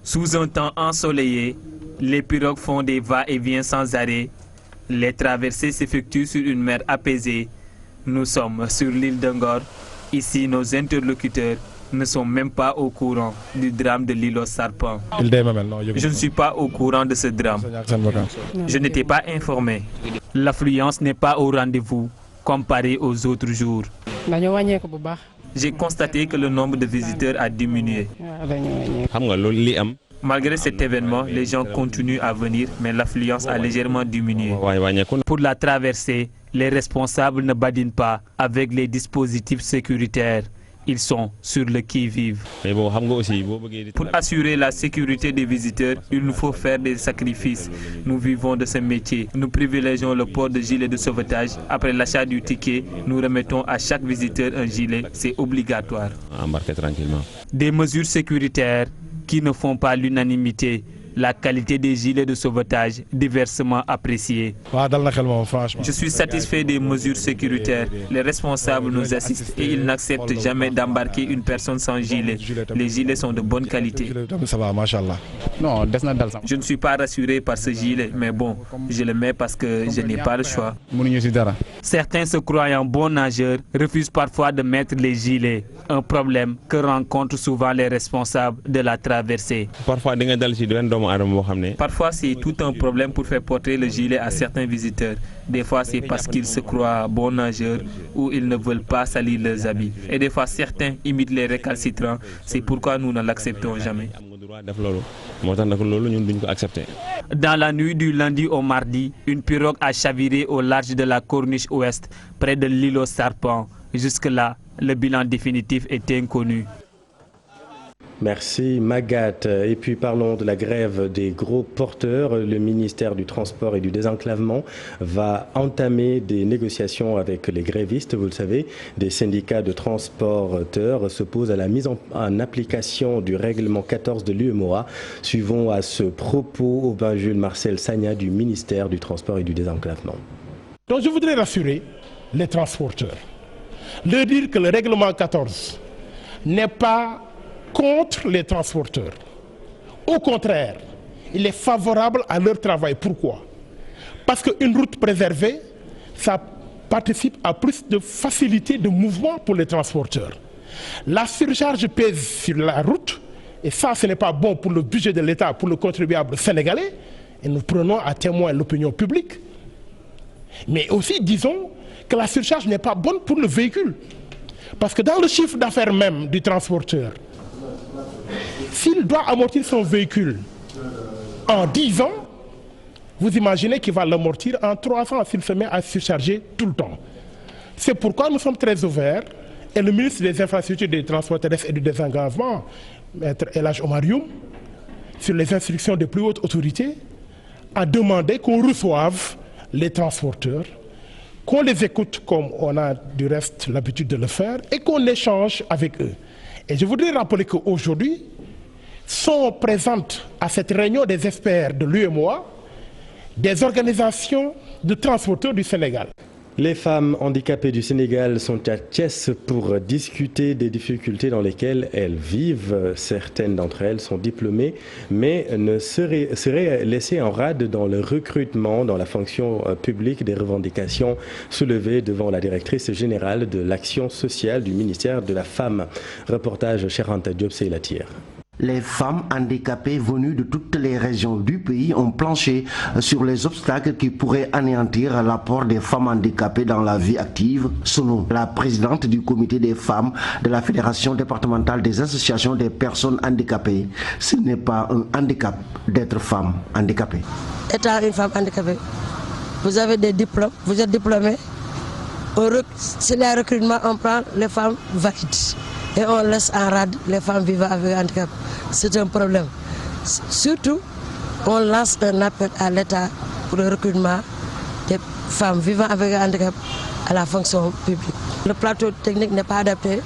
Sous un temps ensoleillé, les pirogues font des va-et-vient sans arrêt. Les traversées s'effectuent sur une mer apaisée. Nous sommes sur l'île de Ngor. Ici, nos interlocuteurs ne sont même pas au courant du drame de l'île aux Serpents. Je ne suis pas au courant de ce drame. Je n'étais pas informé. L'affluence n'est pas au rendez-vous comparé aux autres jours. J'ai constaté que le nombre de visiteurs a diminué. Malgré cet événement, les gens continuent à venir, mais l'affluence a légèrement diminué. Pour la traversée, les responsables ne badinent pas avec les dispositifs sécuritaires. Ils sont sur le qui-vive. Pour assurer la sécurité des visiteurs, il nous faut faire des sacrifices. Nous vivons de ce métier. Nous privilégions le port de gilet de sauvetage. Après l'achat du ticket, nous remettons à chaque visiteur un gilet. C'est obligatoire. Des mesures sécuritaires qui ne font pas l'unanimité. La qualité des gilets de sauvetage diversement appréciée. Je suis satisfait des mesures sécuritaires. Les responsables nous assistent et ils n'acceptent jamais d'embarquer une personne sans gilet. Les gilets sont de bonne qualité. Je ne suis pas rassuré par ce gilet, mais bon, je le mets parce que je n'ai pas le choix. Certains se croyant bons nageurs refusent parfois de mettre les gilets. Un problème que rencontrent souvent les responsables de la traversée. Parfois, c'est tout un problème pour faire porter le gilet à certains visiteurs. Des fois, c'est parce qu'ils se croient bons nageurs ou ils ne veulent pas salir leurs habits. Et des fois, certains imitent les récalcitrants. C'est pourquoi nous ne l'acceptons jamais. Dans la nuit du lundi au mardi, une pirogue a chaviré au large de la corniche ouest, près de l'île aux Serpents. Jusque-là, le bilan définitif est inconnu. Merci Magatte. Et puis parlons de la grève des gros porteurs. Le ministère du Transport et du Désenclavement va entamer des négociations avec les grévistes. Vous le savez, des syndicats de transporteurs s'opposent à la mise en application du règlement 14 de l'UEMOA. Suivons à ce propos Aubin Jules Marcel Sagna du ministère du Transport et du Désenclavement. Donc je voudrais rassurer les transporteurs, leur dire que le règlement 14 n'est pas contre les transporteurs. Au contraire, il est favorable à leur travail. Pourquoi? Parce qu'une route préservée, ça participe à plus de facilité de mouvement pour les transporteurs. La surcharge pèse sur la route, et ça, ce n'est pas bon pour le budget de l'État, pour le contribuable sénégalais, et nous prenons à témoin l'opinion publique. Mais aussi, disons que la surcharge n'est pas bonne pour le véhicule. Parce que dans le chiffre d'affaires même du transporteur, s'il doit amortir son véhicule en 10 ans, vous imaginez qu'il va l'amortir en 3 ans s'il se met à surcharger tout le temps. C'est pourquoi nous sommes très ouverts et le ministre des Infrastructures, des Transports terrestres et du Désengagement, Maître El Hadj Omar Youm, sur les instructions des plus hautes autorités, a demandé qu'on reçoive les transporteurs, qu'on les écoute comme on a du reste l'habitude de le faire et qu'on échange avec eux. Et je voudrais rappeler qu'aujourd'hui, sont présentes à cette réunion des experts de l'UEMOA des organisations de transporteurs du Sénégal. Les femmes handicapées du Sénégal sont à Thiès pour discuter des difficultés dans lesquelles elles vivent. Certaines d'entre elles sont diplômées, mais seraient laissées en rade dans le recrutement dans la fonction publique. Des revendications soulevées devant la directrice générale de l'action sociale du ministère de la Femme. Reportage Cheikh Anta Diop Seylatir. Les femmes handicapées venues de toutes les régions du pays ont planché sur les obstacles qui pourraient anéantir l'apport des femmes handicapées dans la vie active. Selon la présidente du comité des femmes de la Fédération départementale des associations des personnes handicapées, ce n'est pas un handicap d'être femme handicapée. Étant une femme handicapée, vous avez des diplômes, vous êtes diplômé. S'il y a recrutement, on prend les femmes valides. Et on laisse en rade les femmes vivant avec handicap. C'est un problème. Surtout, on lance un appel à l'État pour le recrutement des femmes vivant avec handicap à la fonction publique. Le plateau technique n'est pas adapté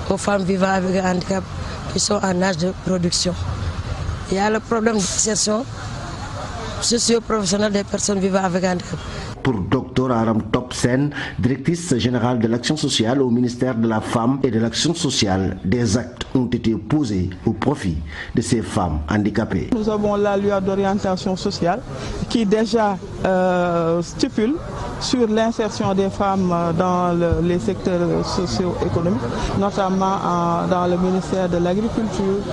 aux femmes vivant avec handicap qui sont en âge de production. Il y a le problème d'insertion socio-professionnelle des personnes vivant avec handicap. Pour Dr Aram Topsen, directrice générale de l'action sociale au ministère de la Femme et de l'action sociale, des actes ont été posés au profit de ces femmes handicapées. Nous avons la loi d'orientation sociale qui déjà stipule sur l'insertion des femmes dans les secteurs socio-économiques, notamment dans le ministère de l'Agriculture,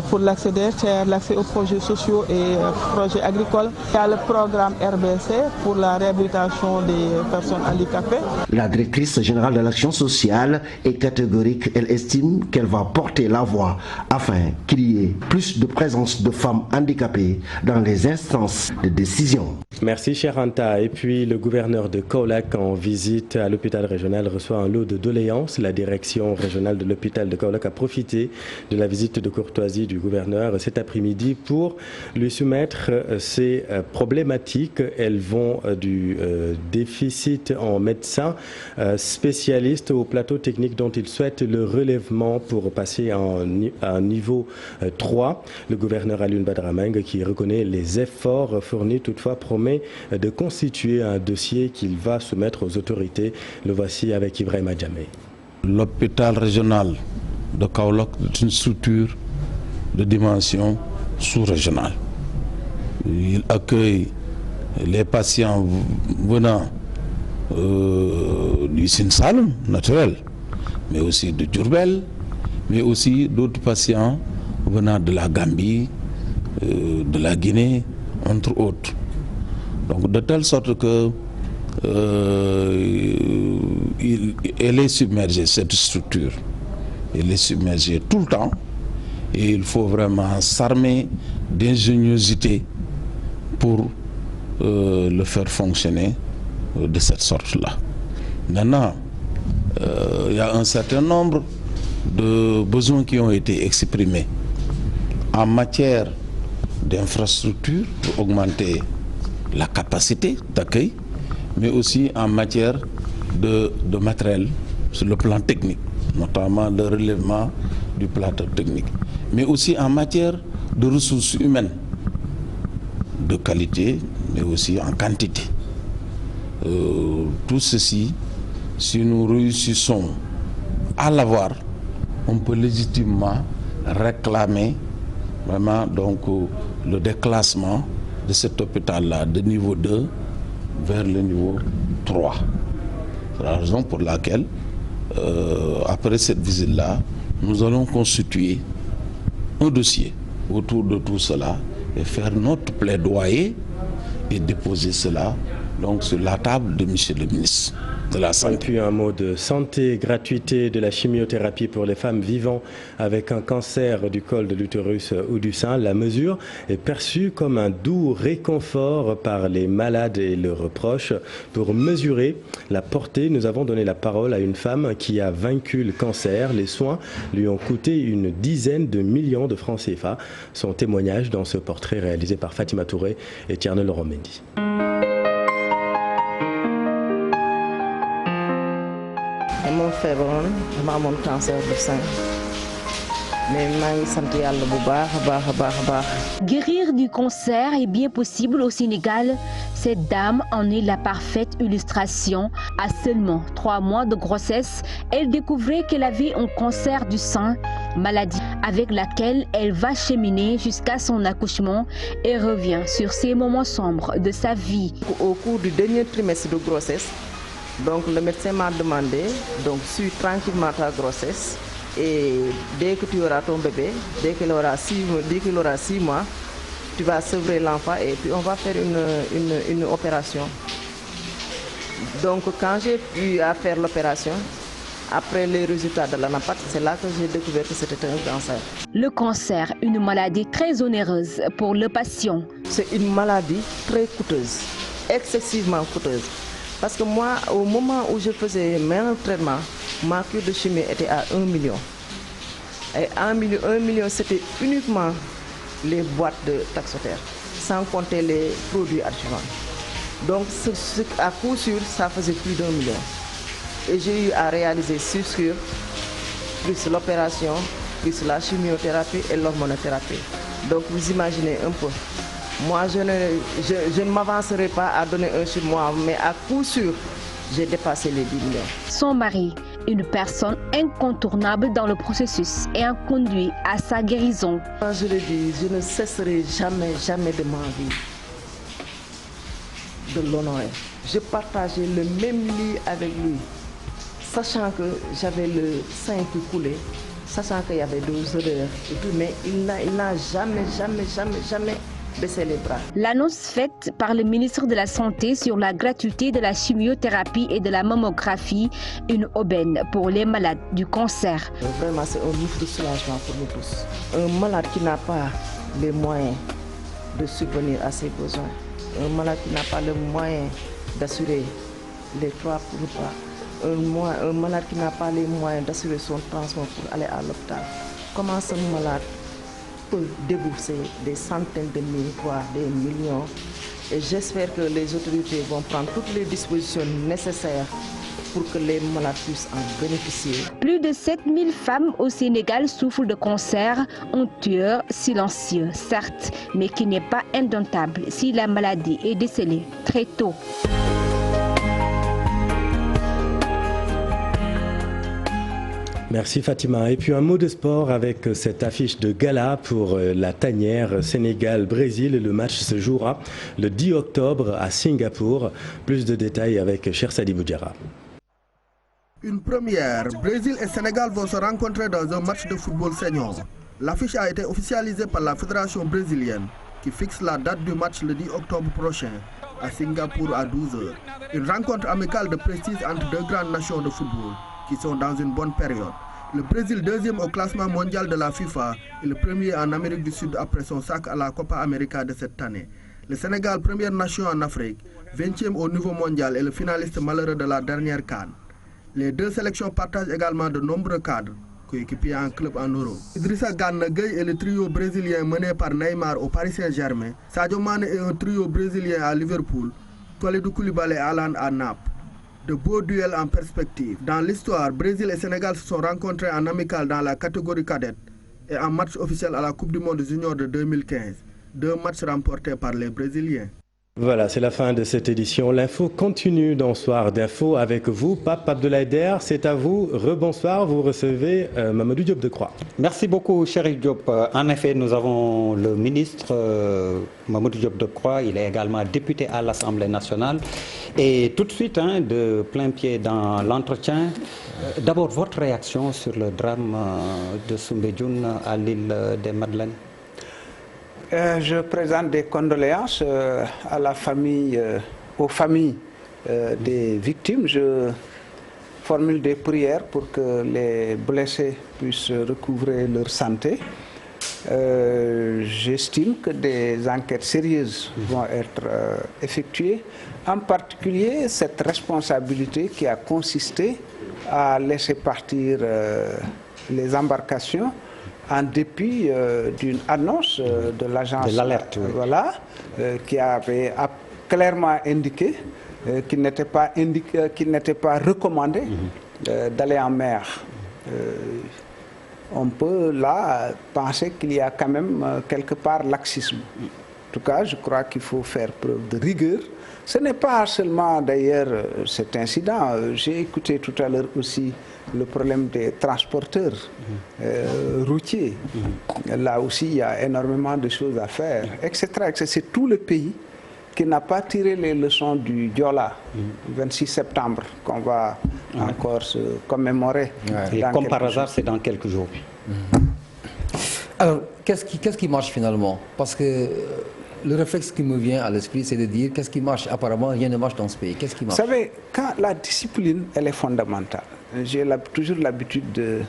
pour l'accès des terres, l'accès aux projets sociaux et projets agricoles. Il y a le programme RBC pour la réhabilitation des personnes handicapées. La directrice générale de l'action sociale est catégorique. Elle estime qu'elle va porter la voix afin qu'il y ait plus de présence de femmes handicapées dans les instances de décision. Merci Cheikh Anta. Et puis le gouverneur de Kaolack en visite à l'hôpital régional reçoit un lot de doléances. La direction régionale de l'hôpital de Kaolack a profité de la visite de courtoisie du gouverneur cet après-midi pour lui soumettre ses problématiques. Elles vont du déficit en médecins spécialistes au plateau technique dont il souhaite le relèvement pour passer à un niveau 3. Le gouverneur Alioune Badara Mbengue, qui reconnaît les efforts fournis, toutefois promet de constituer un dossier qu'il va soumettre aux autorités. Le voici avec Ibrahima Djamé. L'hôpital régional de Kaolack est une structure de dimension sous-régionale. Il accueille les patients venant du Sine Saloum, naturel, mais aussi de Diourbel, mais aussi d'autres patients venant de la Gambie, de la Guinée, entre autres. Donc de telle sorte que elle est submergée, cette structure. Elle est submergée tout le temps et il faut vraiment s'armer d'ingéniosité pour le faire fonctionner de cette sorte-là. Maintenant, il y a un certain nombre de besoins qui ont été exprimés en matière d'infrastructure pour augmenter la capacité d'accueil, mais aussi en matière de matériel sur le plan technique, notamment le relèvement du plateau technique, mais aussi en matière de ressources humaines de qualité, mais aussi en quantité. Tout ceci, si nous réussissons à l'avoir, on peut légitimement réclamer vraiment donc le déclassement de cet hôpital-là de niveau 2 vers le niveau 3. C'est la raison pour laquelle, après cette visite-là, nous allons constituer un dossier autour de tout cela et faire notre plaidoyer et déposer cela donc sur la table de M. le ministre. de la santé. Et puis un mot de santé, gratuité de la chimiothérapie pour les femmes vivant avec un cancer du col de l'utérus ou du sein. La mesure est perçue comme un doux réconfort par les malades et leurs proches. Pour mesurer la portée, nous avons donné la parole à une femme qui a vaincu le cancer. Les soins lui ont coûté une dizaine de millions de francs CFA. Son témoignage dans ce portrait réalisé par Fatima Touré et Thierno Laurent Mendy. dama feebaroon dama amoon cancer du sein mais maa ngi sant yàlla bu baax a baax. Guérir du cancer est bien possible au Sénégal. Cette dame en est la parfaite illustration. À seulement 3 mois de grossesse, elle découvrait qu'elle avait un cancer du sein, maladie avec laquelle elle va cheminer jusqu'à son accouchement et revient sur ces moments sombres de sa vie. Au cours du dernier trimestre de grossesse, donc le médecin m'a demandé, donc suis tranquillement ta grossesse et dès que tu auras ton bébé, dès qu'il aura 6 mois, tu vas sevrer l'enfant et puis on va faire une opération. Donc quand j'ai eu à faire l'opération, après les résultats de l'anapath, c'est là que j'ai découvert que c'était un cancer. Le cancer, une maladie très onéreuse pour le patient. C'est une maladie très coûteuse, excessivement coûteuse. Parce que moi, au moment où je faisais mes traitements, ma cure de chimie était à 1 million. Et 1 million, c'était uniquement les boîtes de Taxotere, sans compter les produits adjuvants. Donc, à coup sûr, ça faisait plus d'1 million. Et j'ai eu à réaliser sur plus l'opération, plus la chimiothérapie et l'hormonothérapie. Donc, vous imaginez un peu. Moi, je ne m'avancerai pas à donner un sur moi, mais à coup sûr, j'ai dépassé les 10 millions. Son mari, une personne incontournable dans le processus, et a conduit à sa guérison. Je le dis, je ne cesserai jamais de ma vie de l'honorer. Je partageais le même lit avec lui, sachant que j'avais le sein qui coulait, sachant qu'il y avait des odeurs et tout, mais il n'a jamais baissé les bras. L'annonce faite par le ministre de la Santé sur la gratuité de la chimiothérapie et de la mammographie, une aubaine pour les malades du cancer. Vraiment, c'est un mouf de soulagement pour nous tous. Un malade qui n'a pas les moyens de subvenir à ses besoins, un malade qui n'a pas le moyen d'assurer les 3 repas, un malade qui n'a pas les moyens d'assurer son transport pour aller à l'hôpital. Comment ce malade peut débourser des centaines de milliers, voire des millions? Et j'espère que les autorités vont prendre toutes les dispositions nécessaires pour que les malades puissent en bénéficier. Plus de 7000 femmes au Sénégal souffrent de cancer, un tueur silencieux, certes, mais qui n'est pas indomptable si la maladie est décelée très tôt. Merci Fatima. Et puis un mot de sport avec cette affiche de gala pour la tanière Sénégal-Brésil. Le match se jouera le 10 octobre à Singapour. Plus de détails avec Cher Sadi Boudjara. Une première, Brésil et Sénégal vont se rencontrer dans un match de football senior. L'affiche a été officialisée par la fédération brésilienne qui fixe la date du match le 10 octobre prochain à Singapour à 12h. Une rencontre amicale de prestige entre deux grandes nations de football qui sont dans une bonne période. Le Brésil, deuxième au classement mondial de la FIFA, est le premier en Amérique du Sud après son sac à la Copa América de cette année. Le Sénégal, première nation en Afrique, 20e au niveau mondial, est le finaliste malheureux de la dernière CAN. Les deux sélections partagent également de nombreux cadres, coéquipiers en club en Europe. Idrissa Gana Gueye est le trio brésilien mené par Neymar au Paris Saint-Germain. Sadio Mané est un trio brésilien à Liverpool. Kalidou Koulibaly et Haaland à Naples. De beaux duels en perspective. Dans l'histoire, Brésil et Sénégal se sont rencontrés en amical dans la catégorie cadette et en match officiel à la Coupe du Monde Junior de 2015. 2 matchs remportés par les Brésiliens. Voilà, c'est la fin de cette édition. L'info continue dans Soir d'Info avec vous, Pape Abdoulaye Der. C'est à vous. Rebonsoir, vous recevez Mamadou Diop Decroix. Merci beaucoup, Chérif Diop. En effet, nous avons le ministre Mamadou Diop Decroix. Il est également député à l'Assemblée nationale. Et tout de suite, de plein pied dans l'entretien, d'abord votre réaction sur le drame de Soumbédioune à l'île des Madeleines. Je présente des condoléances à la famille, aux familles des victimes. Je formule des prières pour que les blessés puissent recouvrer leur santé. J'estime que des enquêtes sérieuses vont être effectuées, en particulier cette responsabilité qui a consisté à laisser partir les embarcations en dépit d'une annonce de l'agence de l'alerte, oui. Voilà, qui avait clairement indiqué qu'il n'était pas recommandé d'aller en mer. On peut là penser qu'il y a quand même quelque part laxisme. En tout cas, je crois qu'il faut faire preuve de rigueur. Ce n'est pas seulement d'ailleurs cet incident. J'ai écouté tout à l'heure aussi le problème des transporteurs routiers. Là aussi, il y a énormément de choses à faire, etc. C'est tout le pays qui n'a pas tiré les leçons du Diola, 26 septembre, qu'on va encore se commémorer. Et comme par hasard, c'est dans quelques jours. Alors, qu'est-ce qui marche finalement? Parce que le réflexe qui me vient à l'esprit, c'est de dire qu'est-ce qui marche? Apparemment, rien ne marche dans ce pays. Qu'est-ce qui marche? Vous savez, quand la discipline, elle est fondamentale. J'ai toujours l'habitude de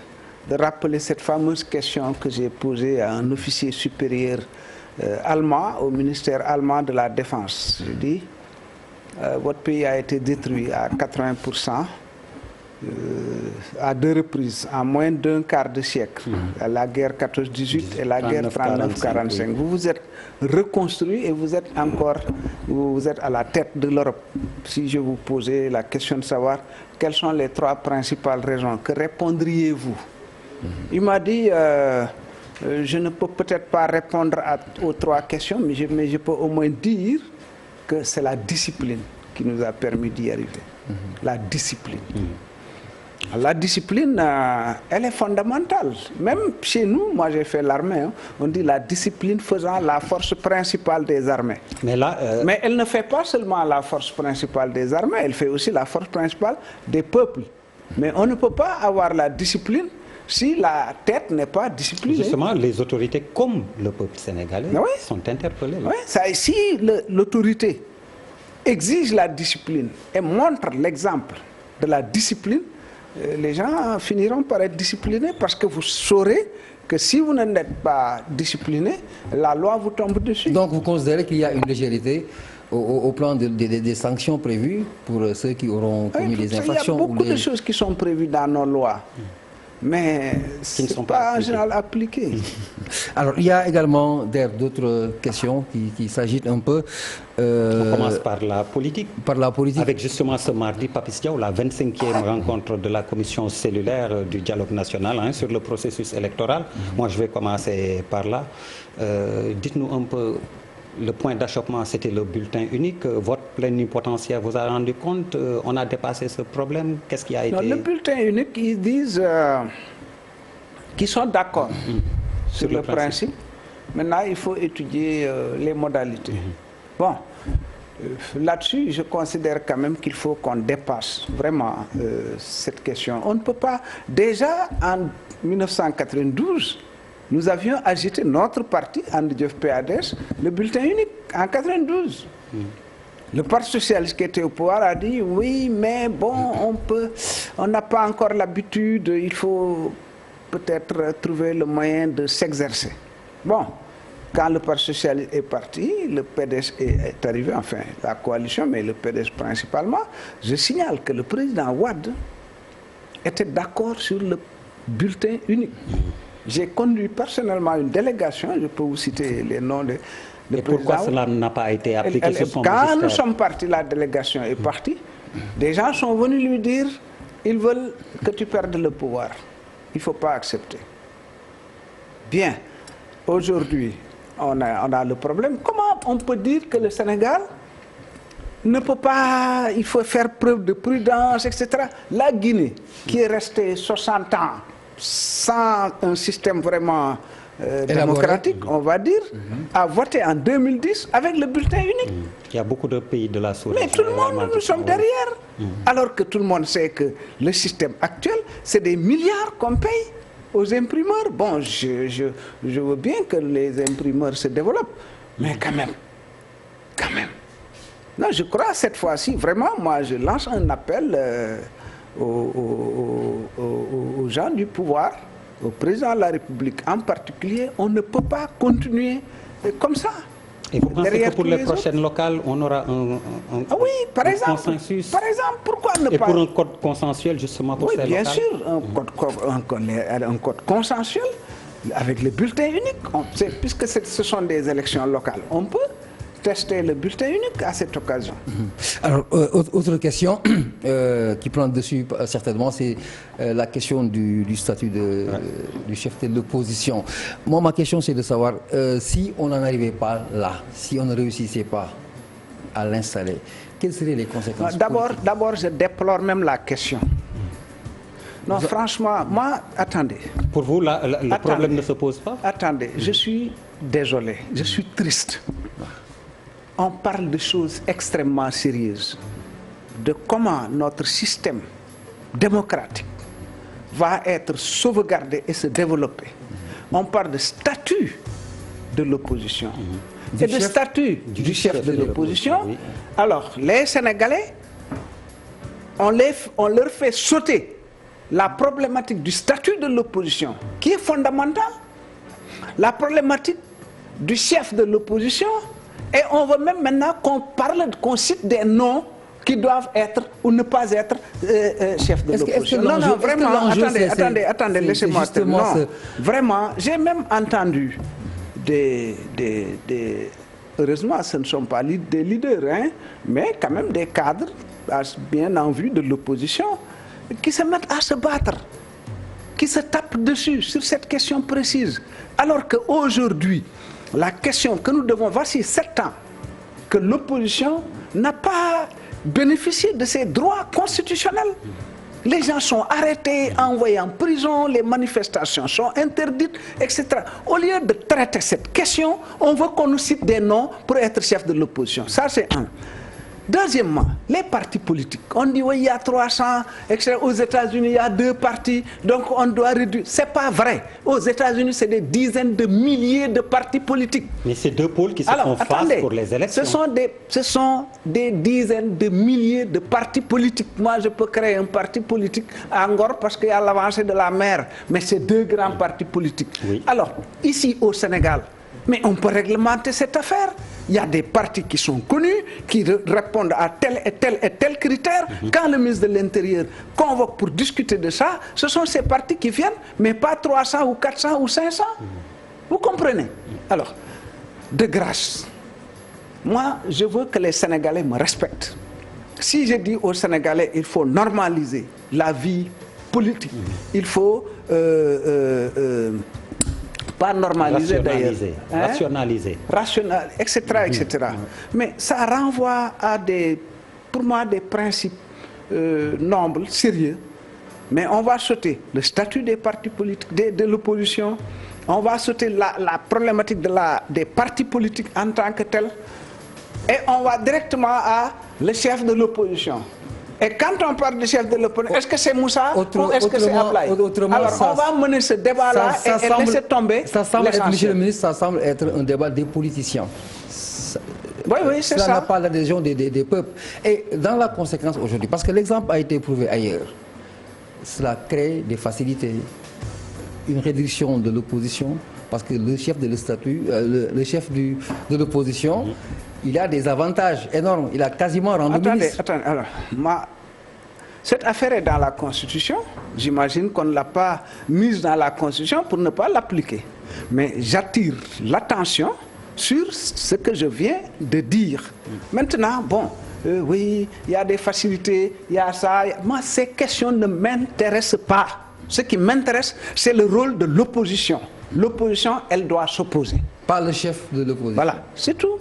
rappeler cette fameuse question que j'ai posée à un officier supérieur allemand, au ministère allemand de la Défense. Je dis, votre pays a été détruit à 80%, à 2 reprises, en moins d'un quart de siècle. La guerre 14-18 et la guerre 39-45. Vous vous êtes reconstruit et vous êtes à la tête de l'Europe. Si je vous posais la question de savoir quelles sont les 3 principales raisons, que répondriez-vous? Il m'a dit... je ne peux peut-être pas répondre aux 3 questions, mais je peux au moins dire que c'est la discipline qui nous a permis d'y arriver. La discipline. La discipline, elle est fondamentale. Même chez nous, moi j'ai fait l'armée, on dit la discipline faisant la force principale des armées. Mais elle ne fait pas seulement la force principale des armées, elle fait aussi la force principale des peuples. Mais on ne peut pas avoir la discipline si la tête n'est pas disciplinée. Justement, les autorités comme le peuple sénégalais sont interpellées. Oui, si l'autorité exige la discipline et montre l'exemple de la discipline, les gens finiront par être disciplinés parce que vous saurez que si vous n'êtes pas discipliné, la loi vous tombe dessus. Donc vous considérez qu'il y a une légèreté au plan des sanctions prévues pour ceux qui auront commis des infractions? Il y a beaucoup de choses qui sont prévues dans nos lois, mais qui ne sont pas en général appliquées. Alors, il y a également d'autres questions qui s'agitent un peu. On commence par la politique. Par la politique. Avec justement ce mardi, Papis Diaw, la 25e rencontre de la commission cellulaire du dialogue national sur le processus électoral. Moi, je vais commencer par là. Dites-nous un peu, le point d'achoppement, c'était le bulletin unique. Votre plénipotentiaire vous a rendu compte? On a dépassé ce problème? Qu'est-ce qui a été... Le bulletin unique, ils disent qu'ils sont d'accord sur le principe. Maintenant, il faut étudier les modalités. Bon, là-dessus, je considère quand même qu'il faut qu'on dépasse vraiment cette question. On ne peut pas... Déjà, en 1992, nous avions agité notre parti, Andjef PADS, le bulletin unique, en 92. Le Parti socialiste qui était au pouvoir a dit, oui, mais bon, on n'a pas encore l'habitude, il faut peut-être trouver le moyen de s'exercer. Bon, quand le Parti socialiste est parti, le PDS est arrivé, enfin, la coalition, mais le PDS principalement, je signale que le président Wade était d'accord sur le bulletin unique. J'ai conduit personnellement une délégation, je peux vous citer les noms de... Et pourquoi cela n'a pas été appliqué sur son magistère? Quand nous sommes partis, la délégation est partie, des gens sont venus lui dire, ils veulent que tu perdes le pouvoir. Il ne faut pas accepter. Bien, aujourd'hui, on a le problème. Comment on peut dire que le Sénégal ne peut pas, il faut faire preuve de prudence, etc. La Guinée, qui est restée 60 ans sans un système vraiment démocratique, on va dire, a voté en 2010 avec le bulletin unique. Il y a beaucoup de pays de la sous-région. Mais tout le monde, nous sommes derrière. Alors que tout le monde sait que le système actuel, c'est des milliards qu'on paye aux imprimeurs. Bon, je veux bien que les imprimeurs se développent, mais quand même, Non, je crois cette fois-ci, vraiment, moi je lance un appel aux gens du pouvoir, au président de la République en particulier. On ne peut pas continuer comme ça. Et vous pensez que pour les prochaines locales, on aura un consensus? Par exemple, pourquoi ne pas... Et pour un code consensuel, justement, pour ces locales? Oui, bien sûr, un code consensuel avec le bulletin unique. Puisque ce sont des élections locales, on peut tester le bulletin unique à cette occasion. Alors, autre question qui prend dessus certainement, c'est la question du statut du chef de l'opposition. Moi, ma question, c'est de savoir si on n'en arrivait pas là, si on ne réussissait pas à l'installer, quelles seraient les conséquences? D'abord, je déplore même la question. Non, franchement, moi, attendez. Pour vous, le problème ne se pose pas? Attendez, je suis désolé, je suis triste. On parle de choses extrêmement sérieuses, de comment notre système démocratique va être sauvegardé et se développer. On parle de statut de l'opposition et de statut du chef de l'opposition. Alors, les Sénégalais, on leur fait sauter la problématique du statut de l'opposition, qui est fondamentale, la problématique du chef de l'opposition. Et on veut même maintenant qu'on cite des noms qui doivent être ou ne pas être chefs de l'opposition. Non, vraiment, attendez, laissez-moi terminer. Vraiment, j'ai même entendu heureusement, ce ne sont pas des leaders, hein, mais quand même des cadres bien en vue de l'opposition qui se mettent à se battre, qui se tapent dessus sur cette question précise. Alors qu'aujourd'hui, la question que nous devons, voici 7 ans que l'opposition n'a pas bénéficié de ses droits constitutionnels. Les gens sont arrêtés, envoyés en prison, les manifestations sont interdites, etc. Au lieu de traiter cette question, on veut qu'on nous cite des noms pour être chef de l'opposition. Ça, c'est un. Deuxièmement, les partis politiques. On dit oui, il y a 300, etc. Aux États-Unis, il y a 2 partis, donc on doit réduire. C'est pas vrai. Aux États-Unis, c'est des dizaines de milliers de partis politiques. Mais c'est 2 pôles qui se font face pour les élections. Ce sont des dizaines de milliers de partis politiques. Moi, je peux créer un parti politique à Ngor parce qu'il y a l'avancée de la mer. Mais c'est 2 grands partis politiques. Oui. Alors, ici au Sénégal, mais on peut réglementer cette affaire. Il y a des partis qui sont connus, qui répondent à tel et tel critère. Quand le ministre de l'Intérieur convoque pour discuter de ça, ce sont ces partis qui viennent, mais pas 300 ou 400 ou 500. Vous comprenez? Alors, de grâce, moi, je veux que les Sénégalais me respectent. Si je dis aux Sénégalais, il faut normaliser la vie politique, il faut... pas normaliser d'ailleurs, rationaliser, etc., etc. Mais ça renvoie à pour moi, des principes nobles, sérieux. Mais on va sauter le statut des partis politiques, de l'opposition. On va sauter la problématique des partis politiques en tant que tels. Et on va directement à le chef de l'opposition. Et quand on parle du chef de l'opposition, est-ce que c'est Moussa ou est-ce que c'est Ablaye? Alors on va mener ce débat-là et laisser tomber. Ça semble être, monsieur le ministre, ça semble être un débat des politiciens. Oui, c'est ça. Ça n'a pas l'adhésion des peuples. Et dans la conséquence aujourd'hui, parce que l'exemple a été prouvé ailleurs, cela crée des facilités, une réduction de l'opposition, parce que le chef de le chef de l'opposition, il a des avantages énormes. Il a quasiment rendu ministre. Attendez, alors, cette affaire est dans la Constitution. J'imagine qu'on ne l'a pas mise dans la Constitution pour ne pas l'appliquer. Mais j'attire l'attention sur ce que je viens de dire. Maintenant, bon, oui, il y a des facilités, il y a ça. Moi, ces questions ne m'intéressent pas. Ce qui m'intéresse, c'est le rôle de l'opposition. L'opposition, elle doit s'opposer. Pas le chef de l'opposition. Voilà, c'est tout.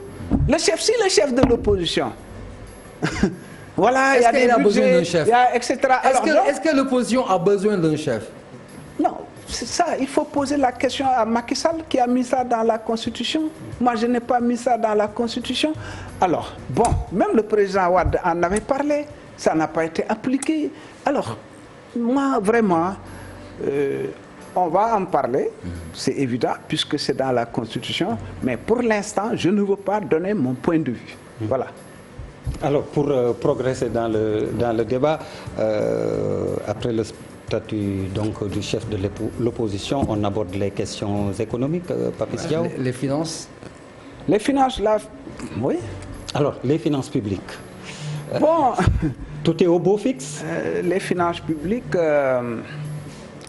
Le chef de l'opposition. Voilà, il y a des budgets, etc. Est-ce que l'opposition a besoin d'un chef? Non, c'est ça. Il faut poser la question à Macky Sall qui a mis ça dans la Constitution. Moi, je n'ai pas mis ça dans la Constitution. Alors, bon, même le président Wade en avait parlé. Ça n'a pas été appliqué. Alors, moi, vraiment... on va en parler, c'est évident, puisque c'est dans la Constitution, mais pour l'instant, je ne veux pas donner mon point de vue. Voilà. Alors, pour progresser dans le débat, après le statut donc, du chef de l'opposition, on aborde les questions économiques, Papis Diaw. Les finances. Les finances, là, oui. Alors, les finances publiques. Bon. Tout est au beau fixe. Les finances publiques,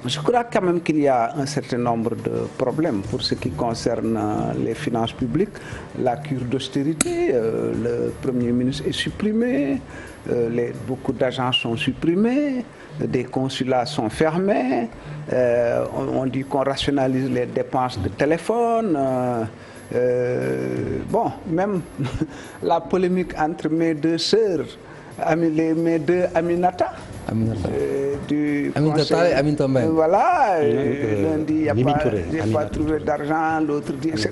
je crois quand même qu'il y a un certain nombre de problèmes pour ce qui concerne les finances publiques. La cure d'austérité, le Premier ministre est supprimé, beaucoup d'agents sont supprimés, des consulats sont fermés, on dit qu'on rationalise les dépenses de téléphone. Bon, même la polémique entre mes deux sœurs, mes deux Aminata. Aminata et Aminata Mbengue. Voilà, l'un dit il n'y a pas trouvé d'argent, l'autre dit etc.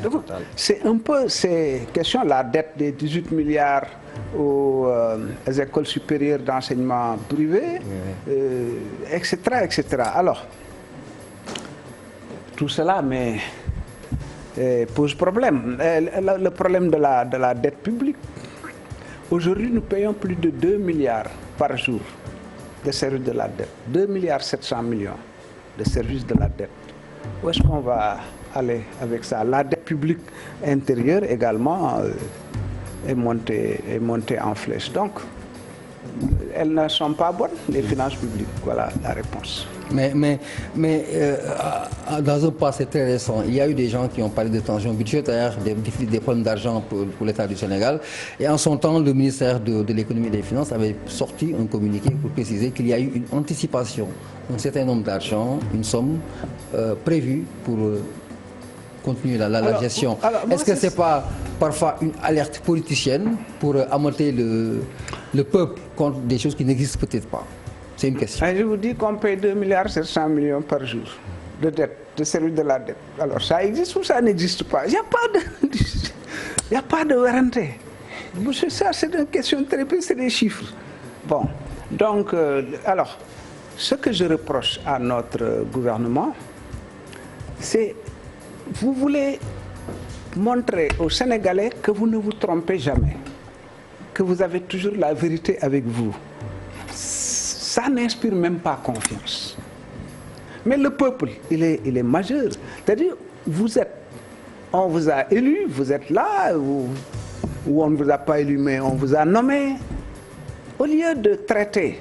C'est un peu ces questions, la dette des 18 milliards aux écoles supérieures d'enseignement privé, etc., etc. Alors, tout cela pose problème. Le problème de la dette publique. Aujourd'hui, nous payons plus de 2 milliards par jour de services de la dette. 2 milliards 700 millions de services de la dette. Où est-ce qu'on va aller avec ça? La dette publique intérieure également est montée en flèche. Donc, elles ne sont pas bonnes, les finances publiques. Voilà la réponse. Mais dans un passé très récent, il y a eu des gens qui ont parlé de tensions budgétaires, des problèmes d'argent pour l'État du Sénégal. Et en son temps, le ministère de l'économie et des finances avait sorti un communiqué pour préciser qu'il y a eu une anticipation, un certain nombre d'argent, une somme prévue pour continuer la gestion. Est-ce que ce n'est pas parfois une alerte politicienne pour amortir le peuple contre des choses qui n'existent peut-être pas? C'est une question. Je vous dis qu'on paye 2 milliards 700 millions par jour de dette, de service de la dette. Alors ça existe ou ça n'existe pas? Il n'y a pas de warranté. Ça, c'est une question très peu, c'est des chiffres. Bon, donc, alors, ce que je reproche à notre gouvernement, c'est vous voulez montrer aux Sénégalais que vous ne vous trompez jamais, que vous avez toujours la vérité avec vous. Ça n'inspire même pas confiance. Mais le peuple, il est majeur. C'est-à-dire, on vous a élu, vous êtes là, ou on ne vous a pas élu, mais on vous a nommé. Au lieu de traiter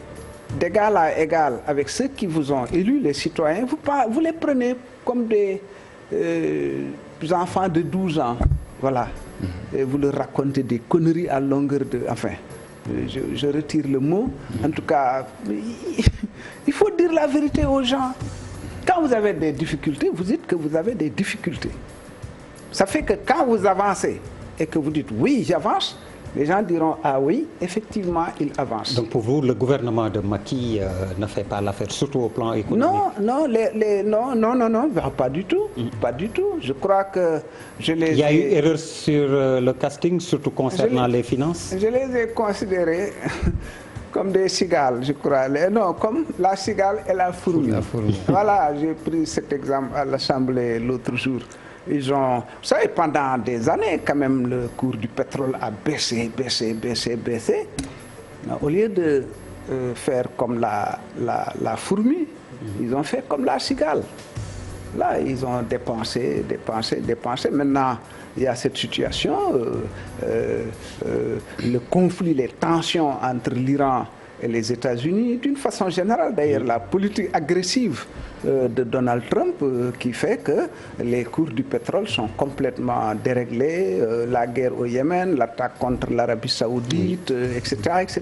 d'égal à égal avec ceux qui vous ont élu, les citoyens, vous les prenez comme des enfants de 12 ans. Voilà. Et vous leur racontez des conneries à longueur de... Enfin, je retire le mot. En tout cas, il faut dire la vérité aux gens. Quand vous avez des difficultés, vous dites que vous avez des difficultés. Ça fait que quand vous avancez et que vous dites oui, j'avance, les gens diront ah oui, effectivement, il avance. Donc pour vous, le gouvernement de Macky ne fait pas l'affaire, surtout au plan économique? Non, pas du tout. Pas du tout. Je crois que je les ai... Il y a eu erreur sur le casting, surtout concernant les finances? Je les ai considérés comme des cigales, je crois. Non, comme la cigale et la fourmi. Voilà, j'ai pris cet exemple à l'Assemblée l'autre jour. Vous savez, pendant des années, quand même, le cours du pétrole a baissé. Au lieu de faire comme la fourmi, ils ont fait comme la cigale. Là, ils ont dépensé. Maintenant, il y a cette situation, le conflit, les tensions entre l'Iran et les États-Unis, d'une façon générale, d'ailleurs, la politique agressive de Donald Trump qui fait que les cours du pétrole sont complètement déréglés, la guerre au Yémen, l'attaque contre l'Arabie Saoudite, etc., etc.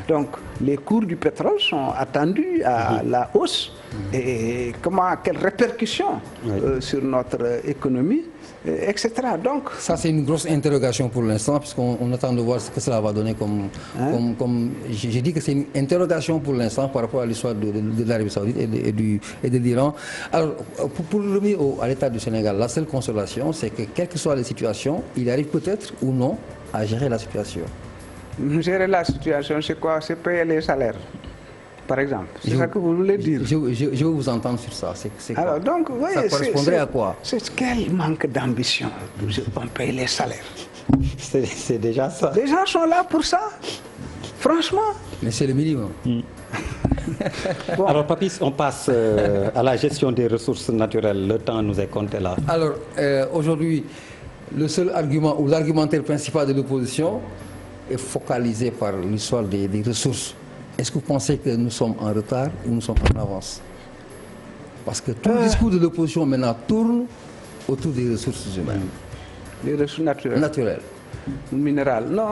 Donc, les cours du pétrole sont attendus à la hausse. Et quelles répercussions sur notre économie, etc. Donc, ça, c'est une grosse interrogation pour l'instant, puisqu'on attend de voir ce que cela va donner comme j'ai dit que c'est une interrogation pour l'instant par rapport à l'histoire de l'Arabie Saoudite et de l'Iran. Alors, pour revenir à l'État du Sénégal, la seule consolation, c'est que quelle que soit la situation, il arrive peut-être ou non à gérer la situation. Gérer la situation, c'est quoi? C'est payer les salaires, par exemple. C'est ça que vous voulez dire? Je veux vous entendre sur ça. Alors, donc, ça correspondrait à quoi? C'est quel manque d'ambition? On paye les salaires. C'est déjà ça. Les gens sont là pour ça, franchement. Mais c'est le minimum. Bon. Alors Papis, on passe à la gestion des ressources naturelles. Le temps nous est compté là. Alors aujourd'hui, le seul argument ou l'argumentaire principal de l'opposition est focalisé par l'histoire des ressources. Est-ce que vous pensez que nous sommes en retard ou nous sommes en avance? Parce que tout le discours de l'opposition maintenant tourne autour des ressources humaines. Les ressources naturelles. Minérales. Non,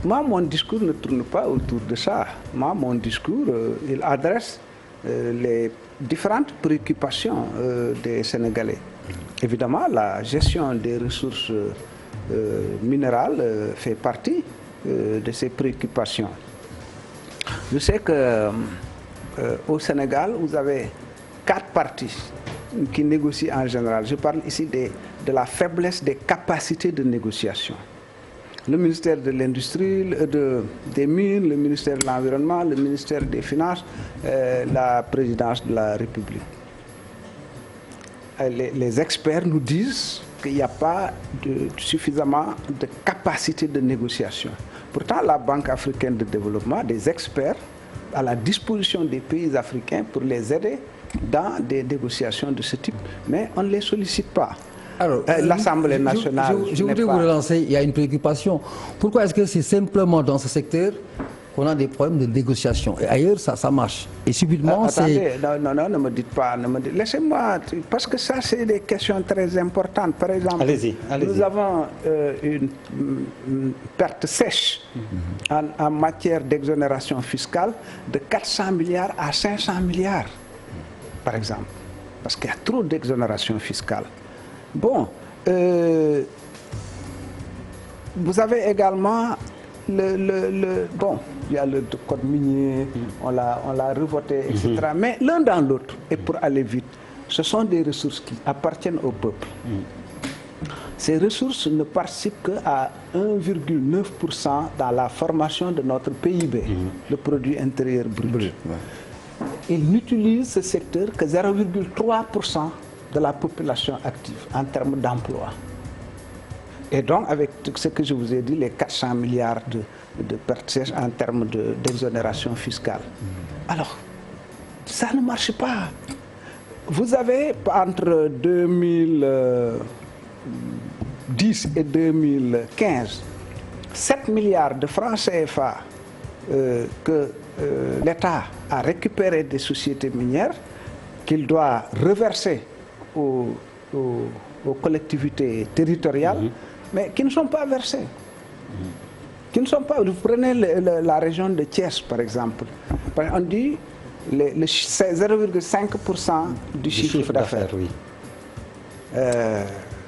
moi, mon discours ne tourne pas autour de ça. Moi, mon discours, il adresse les différentes préoccupations des Sénégalais. Évidemment, la gestion des ressources minérales fait partie de ces préoccupations. Je sais que au Sénégal, vous avez 4 partis qui négocient en général. Je parle ici de la faiblesse des capacités de négociation. Le ministère de l'Industrie, des Mines, le ministère de l'Environnement, le ministère des Finances, la présidence de la République. Les experts nous disent qu'il n'y a pas suffisamment de capacité de négociation. Pourtant, la Banque africaine de développement, des experts à la disposition des pays africains pour les aider dans des négociations de ce type, mais on ne les sollicite pas. Alors, l'Assemblée nationale... Je voudrais vous relancer, il y a une préoccupation. Pourquoi est-ce que c'est simplement dans ce secteur qu'on a des problèmes de négociation? Et ailleurs, ça marche. Et subitement, attendez, non, ne me dites pas. Laissez-moi, parce que ça, c'est des questions très importantes. Par exemple, nous avons une perte sèche en matière d'exonération fiscale de 400 milliards à 500 milliards, par exemple. Parce qu'il y a trop d'exonération fiscale. Bon, vous avez également bon, il y a le code minier, on l'a revoté, etc. Mais l'un dans l'autre, et pour aller vite, ce sont des ressources qui appartiennent au peuple. Ces ressources ne participent qu'à 1,9% dans la formation de notre PIB, le produit intérieur brut. Ils n'utilisent ce secteur que 0,3% de la population active en termes d'emploi. Et donc, avec ce que je vous ai dit, les 400 milliards de pertes sèches en termes d'exonération fiscale. Alors, ça ne marche pas. Vous avez, entre 2010 et 2015, 7 milliards de francs CFA que l'État a récupéré des sociétés minières qu'il doit reverser aux collectivités territoriales, mais qui ne sont pas versées. Qui ne sont pas. Vous prenez la région de Thiès, par exemple. On dit c'est 0,5% du chiffre d'affaires. Oui.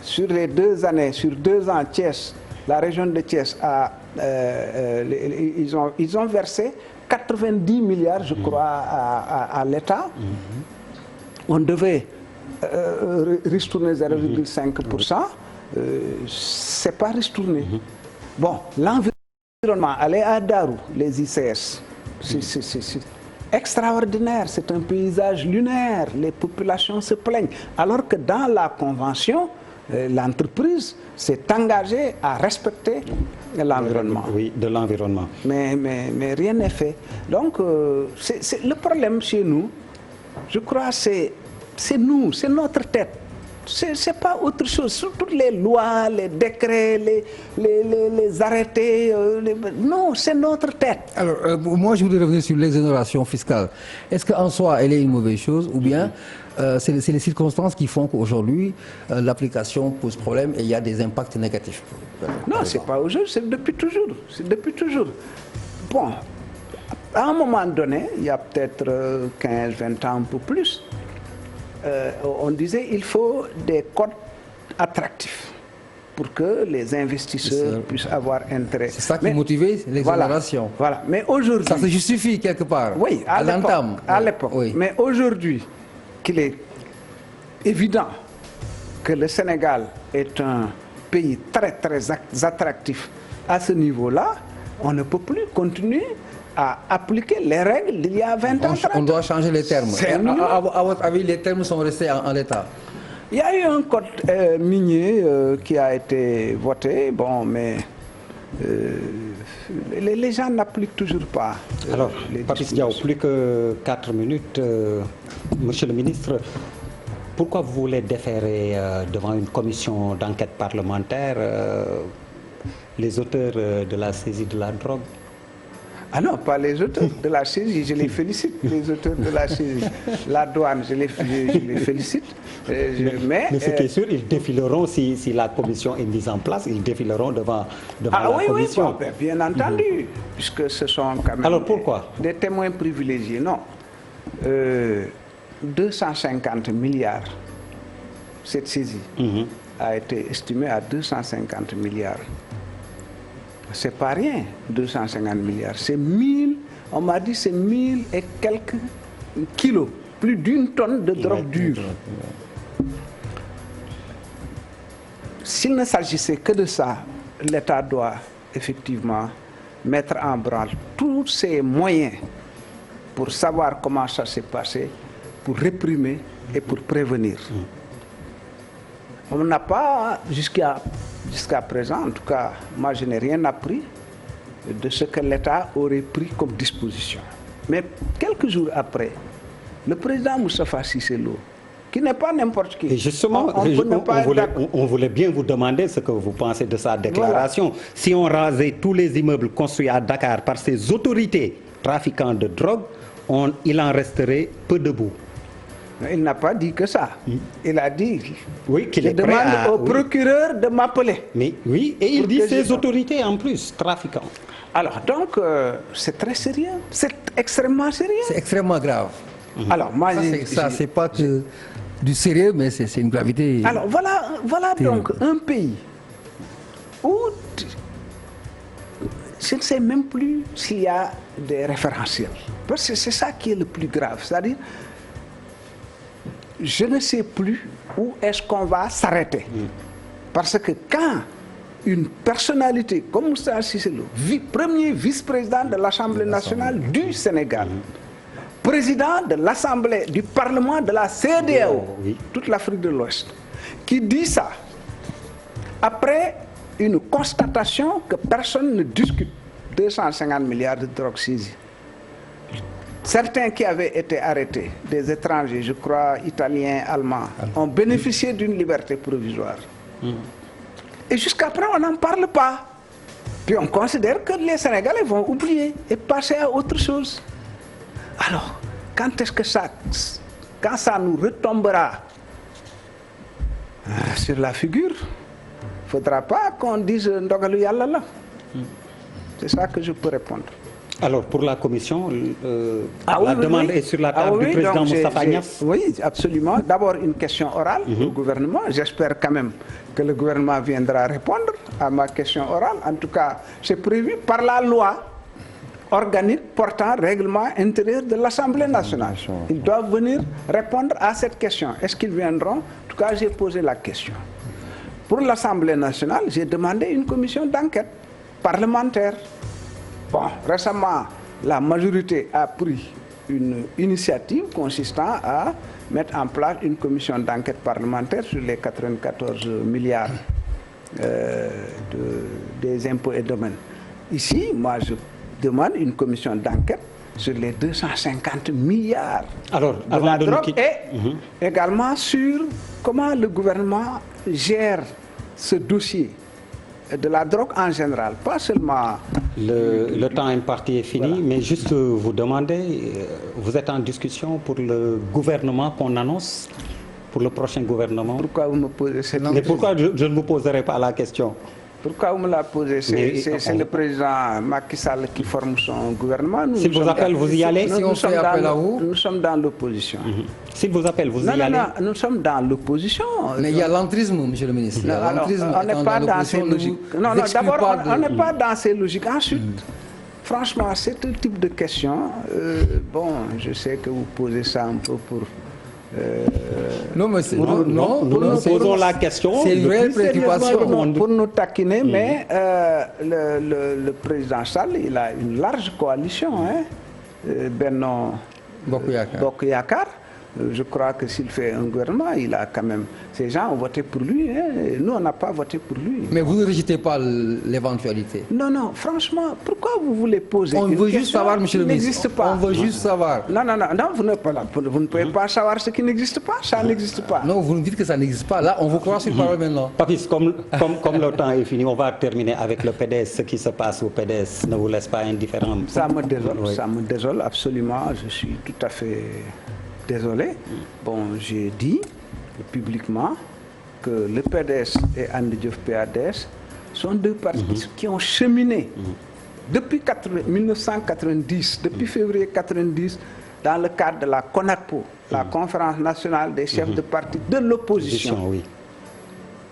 Sur les 2 années, sur 2 ans, Thiès, la région de Thiès ils ont versé 90 milliards, je crois, à l'État. On devait ristourner 0,5%. C'est pas ristourné. Bon, l'environnement, aller à Darou, les ICS, c'est extraordinaire, c'est un paysage lunaire, les populations se plaignent. Alors que dans la convention, l'entreprise s'est engagée à respecter l'environnement. Oui, de l'environnement. Mais rien n'est fait. Donc, le problème chez nous, je crois, c'est nous, c'est notre tête. C'est pas autre chose. Toutes les lois, les décrets, les arrêtés, non, c'est notre tête. Alors, moi, je voudrais revenir sur l'exonération fiscale. Est-ce qu'en soi, elle est une mauvaise chose ou bien c'est les circonstances qui font qu'aujourd'hui, l'application pose problème et il y a des impacts négatifs? Non, c'est pas aujourd'hui, c'est depuis toujours. C'est depuis toujours. Bon, à un moment donné, il y a peut-être 15, 20 ans, un peu plus, on disait qu'il faut des codes attractifs pour que les investisseurs puissent avoir intérêt. C'est ça qui motivait l'exonération. Voilà. Mais aujourd'hui... Ça se justifie quelque part. Oui, à l'entame. À l'époque. Oui. Mais aujourd'hui, qu'il est évident que le Sénégal est un pays très, très attractif à ce niveau-là, on ne peut plus continuer à appliquer les règles d'il y a 20 ans. On doit changer les termes. À votre avis, les termes sont restés en l'état? Il y a eu un code minier qui a été voté, bon, mais les gens n'appliquent toujours pas. Alors, Papis Diaw, plus que 4 minutes. Monsieur le ministre, pourquoi vous voulez déférer devant une commission d'enquête parlementaire les auteurs de la saisie de la drogue? Ah non, pas les auteurs de la saisie, je les félicite, les auteurs de la saisie. La douane, je les félicite. Mais ce qui est sûr, ils défileront, si la commission est mise en place, ils défileront devant la commission. Oui, bien entendu, puisque ce sont quand même Alors pourquoi des témoins privilégiés. Non, 250 milliards, cette saisie a été estimée à 250 milliards. C'est pas rien, 250 milliards. C'est 1000, on m'a dit c'est 1000 et quelques kilos, plus d'une tonne de drogue dure. S'il ne s'agissait que de ça, l'État doit effectivement mettre en branle tous ses moyens pour savoir comment ça s'est passé, pour réprimer et pour prévenir. On n'a pas, jusqu'à présent, en tout cas, moi je n'ai rien appris de ce que l'État aurait pris comme disposition. Mais quelques jours après, le président Moustapha Cissé Lo, qui n'est pas n'importe qui. Et justement, on voulait bien vous demander ce que vous pensez de sa déclaration. Voilà. Si on rasait tous les immeubles construits à Dakar par ces autorités trafiquants de drogue, il en resterait peu debout. Il n'a pas dit que ça. Il a dit qu'il est prêt demande au procureur de m'appeler. Mais oui, et il dit ces autorités en plus, trafiquants. Alors donc, c'est très sérieux. C'est extrêmement sérieux. C'est extrêmement grave. Alors moi, ça c'est pas que du sérieux, mais c'est une gravité. Alors voilà donc un pays où je ne sais même plus s'il y a des référentiels. Parce que c'est ça qui est le plus grave. C'est-à-dire, je ne sais plus où est-ce qu'on va s'arrêter. Parce que quand une personnalité comme Moustapha Cissé Lo, premier vice-président de l'Assemblée nationale du Sénégal, président de l'Assemblée, du Parlement de la CEDEAO, toute l'Afrique de l'Ouest, qui dit ça, après une constatation que personne ne discute, 250 milliards de drogue saisie. Certains qui avaient été arrêtés, des étrangers, je crois, italiens, allemands, ont bénéficié d'une liberté provisoire. Et jusqu'à présent, on n'en parle pas. Puis on considère que les Sénégalais vont oublier et passer à autre chose. Alors, quand est-ce que quand ça nous retombera sur la figure, il ne faudra pas qu'on dise Ndogalu Yalla là. C'est ça que je peux répondre. Alors, pour la commission, la demande est sur la table du président Moustapha Niasse. Oui, absolument. D'abord, une question orale au gouvernement. J'espère quand même que le gouvernement viendra répondre à ma question orale. En tout cas, c'est prévu par la loi organique portant règlement intérieur de l'Assemblée nationale. Ils doivent venir répondre à cette question. Est-ce qu'ils viendront? En tout cas, j'ai posé la question. Pour l'Assemblée nationale, j'ai demandé une commission d'enquête parlementaire. Bon, récemment, la majorité a pris une initiative consistant à mettre en place une commission d'enquête parlementaire sur les 94 milliards des impôts et domaines. Ici, moi, je demande une commission d'enquête sur les 250 milliards de la drogue et également sur comment le gouvernement gère ce dossier de la drogue en général, pas seulement... Le temps imparti est fini, mais juste vous demander, vous êtes en discussion pour le gouvernement qu'on annonce, pour le prochain gouvernement? Pourquoi vous me posez cette question? Mais pourquoi je ne vous poserai pas la question? Pourquoi vous me la posez? C'est le président Macky Sall qui forme son gouvernement. S'il vous appelle, vous y allez? Nous sommes dans l'opposition. S'il vous appelle, vous y allez? Non, nous sommes dans l'opposition. Mais il y a l'entrisme, monsieur le ministre. On n'est pas dans ces logiques. Non, d'abord, on n'est pas dans ces logiques. Ensuite, franchement, c'est un type de question. Bon, je sais que vous posez ça un peu pour... non, mais nous posons la question. C'est une réelle préoccupation. Pour nous taquiner, mais le président Sall, il a une large coalition, Benno Bokk Yakaar. Je crois que s'il fait un gouvernement, il a quand même... Ces gens ont voté pour lui. Hein. Nous, on n'a pas voté pour lui. Mais vous ne rejetez pas l'éventualité? Non, non, franchement, pourquoi vous voulez poser une question? On veut juste savoir, monsieur le ministre. N'existe pas. On veut juste savoir. Non, non, non, non, vous ne pouvez pas savoir ce qui n'existe pas. Ça n'existe pas. Non, vous nous dites que ça n'existe pas. Là, on vous croit sur parole maintenant. Papis, comme le temps est fini, on va terminer avec le PDS. Ce qui se passe au PDS ne vous laisse pas indifférent? Ça me désole, ça me désole absolument. Je suis tout à fait désolé. Bon, j'ai dit publiquement que le PDS et And Diouf PADS sont deux partis qui ont cheminé depuis 1990, depuis février 1990, dans le cadre de la CONATPO, la Conférence nationale des chefs de parti de l'opposition.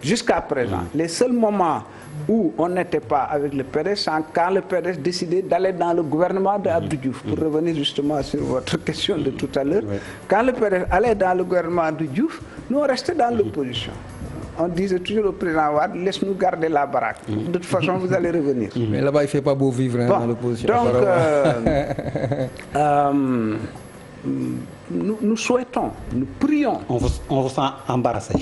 Jusqu'à présent, les seuls moments où on n'était pas avec le PDS, c'est quand le PDS décidait d'aller dans le gouvernement de Abdou Diouf. Pour revenir justement sur votre question de tout à l'heure, quand le PDS allait dans le gouvernement de Diouf, nous on restait dans l'opposition. On disait toujours au président Wade, laisse-nous garder la baraque. De toute façon, vous allez revenir. Mais là-bas, il ne fait pas beau vivre dans l'opposition. Donc, nous souhaitons, nous prions. On vous sent embarrassé.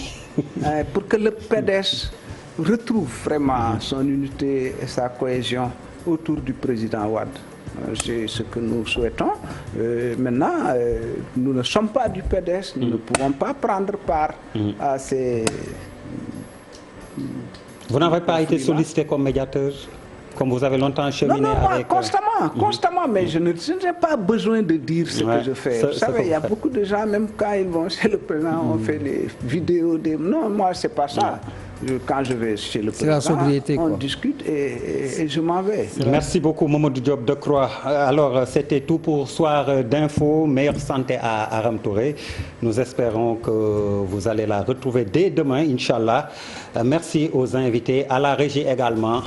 Pour que le PDS retrouve vraiment son unité et sa cohésion autour du président Wade. C'est ce que nous souhaitons. Maintenant, nous ne sommes pas du PDS, nous ne pouvons pas prendre part à ces... Vous n'avez pas été sollicité comme médiateur, comme vous avez longtemps cheminé avec... Constamment, mais je n'ai pas besoin de dire ce que je fais. Vous savez, il y a beaucoup de gens, même quand ils vont chez le président, on fait des vidéos. Non, moi, c'est pas ça. Quand je vais chez le président, on discute et je m'en vais. Merci beaucoup, Mamadou Diop Decroix. Alors, c'était tout pour Soir d'Info. Meilleure santé à Aram Touré. Nous espérons que vous allez la retrouver dès demain, Inch'Allah. Merci aux invités, à la régie également.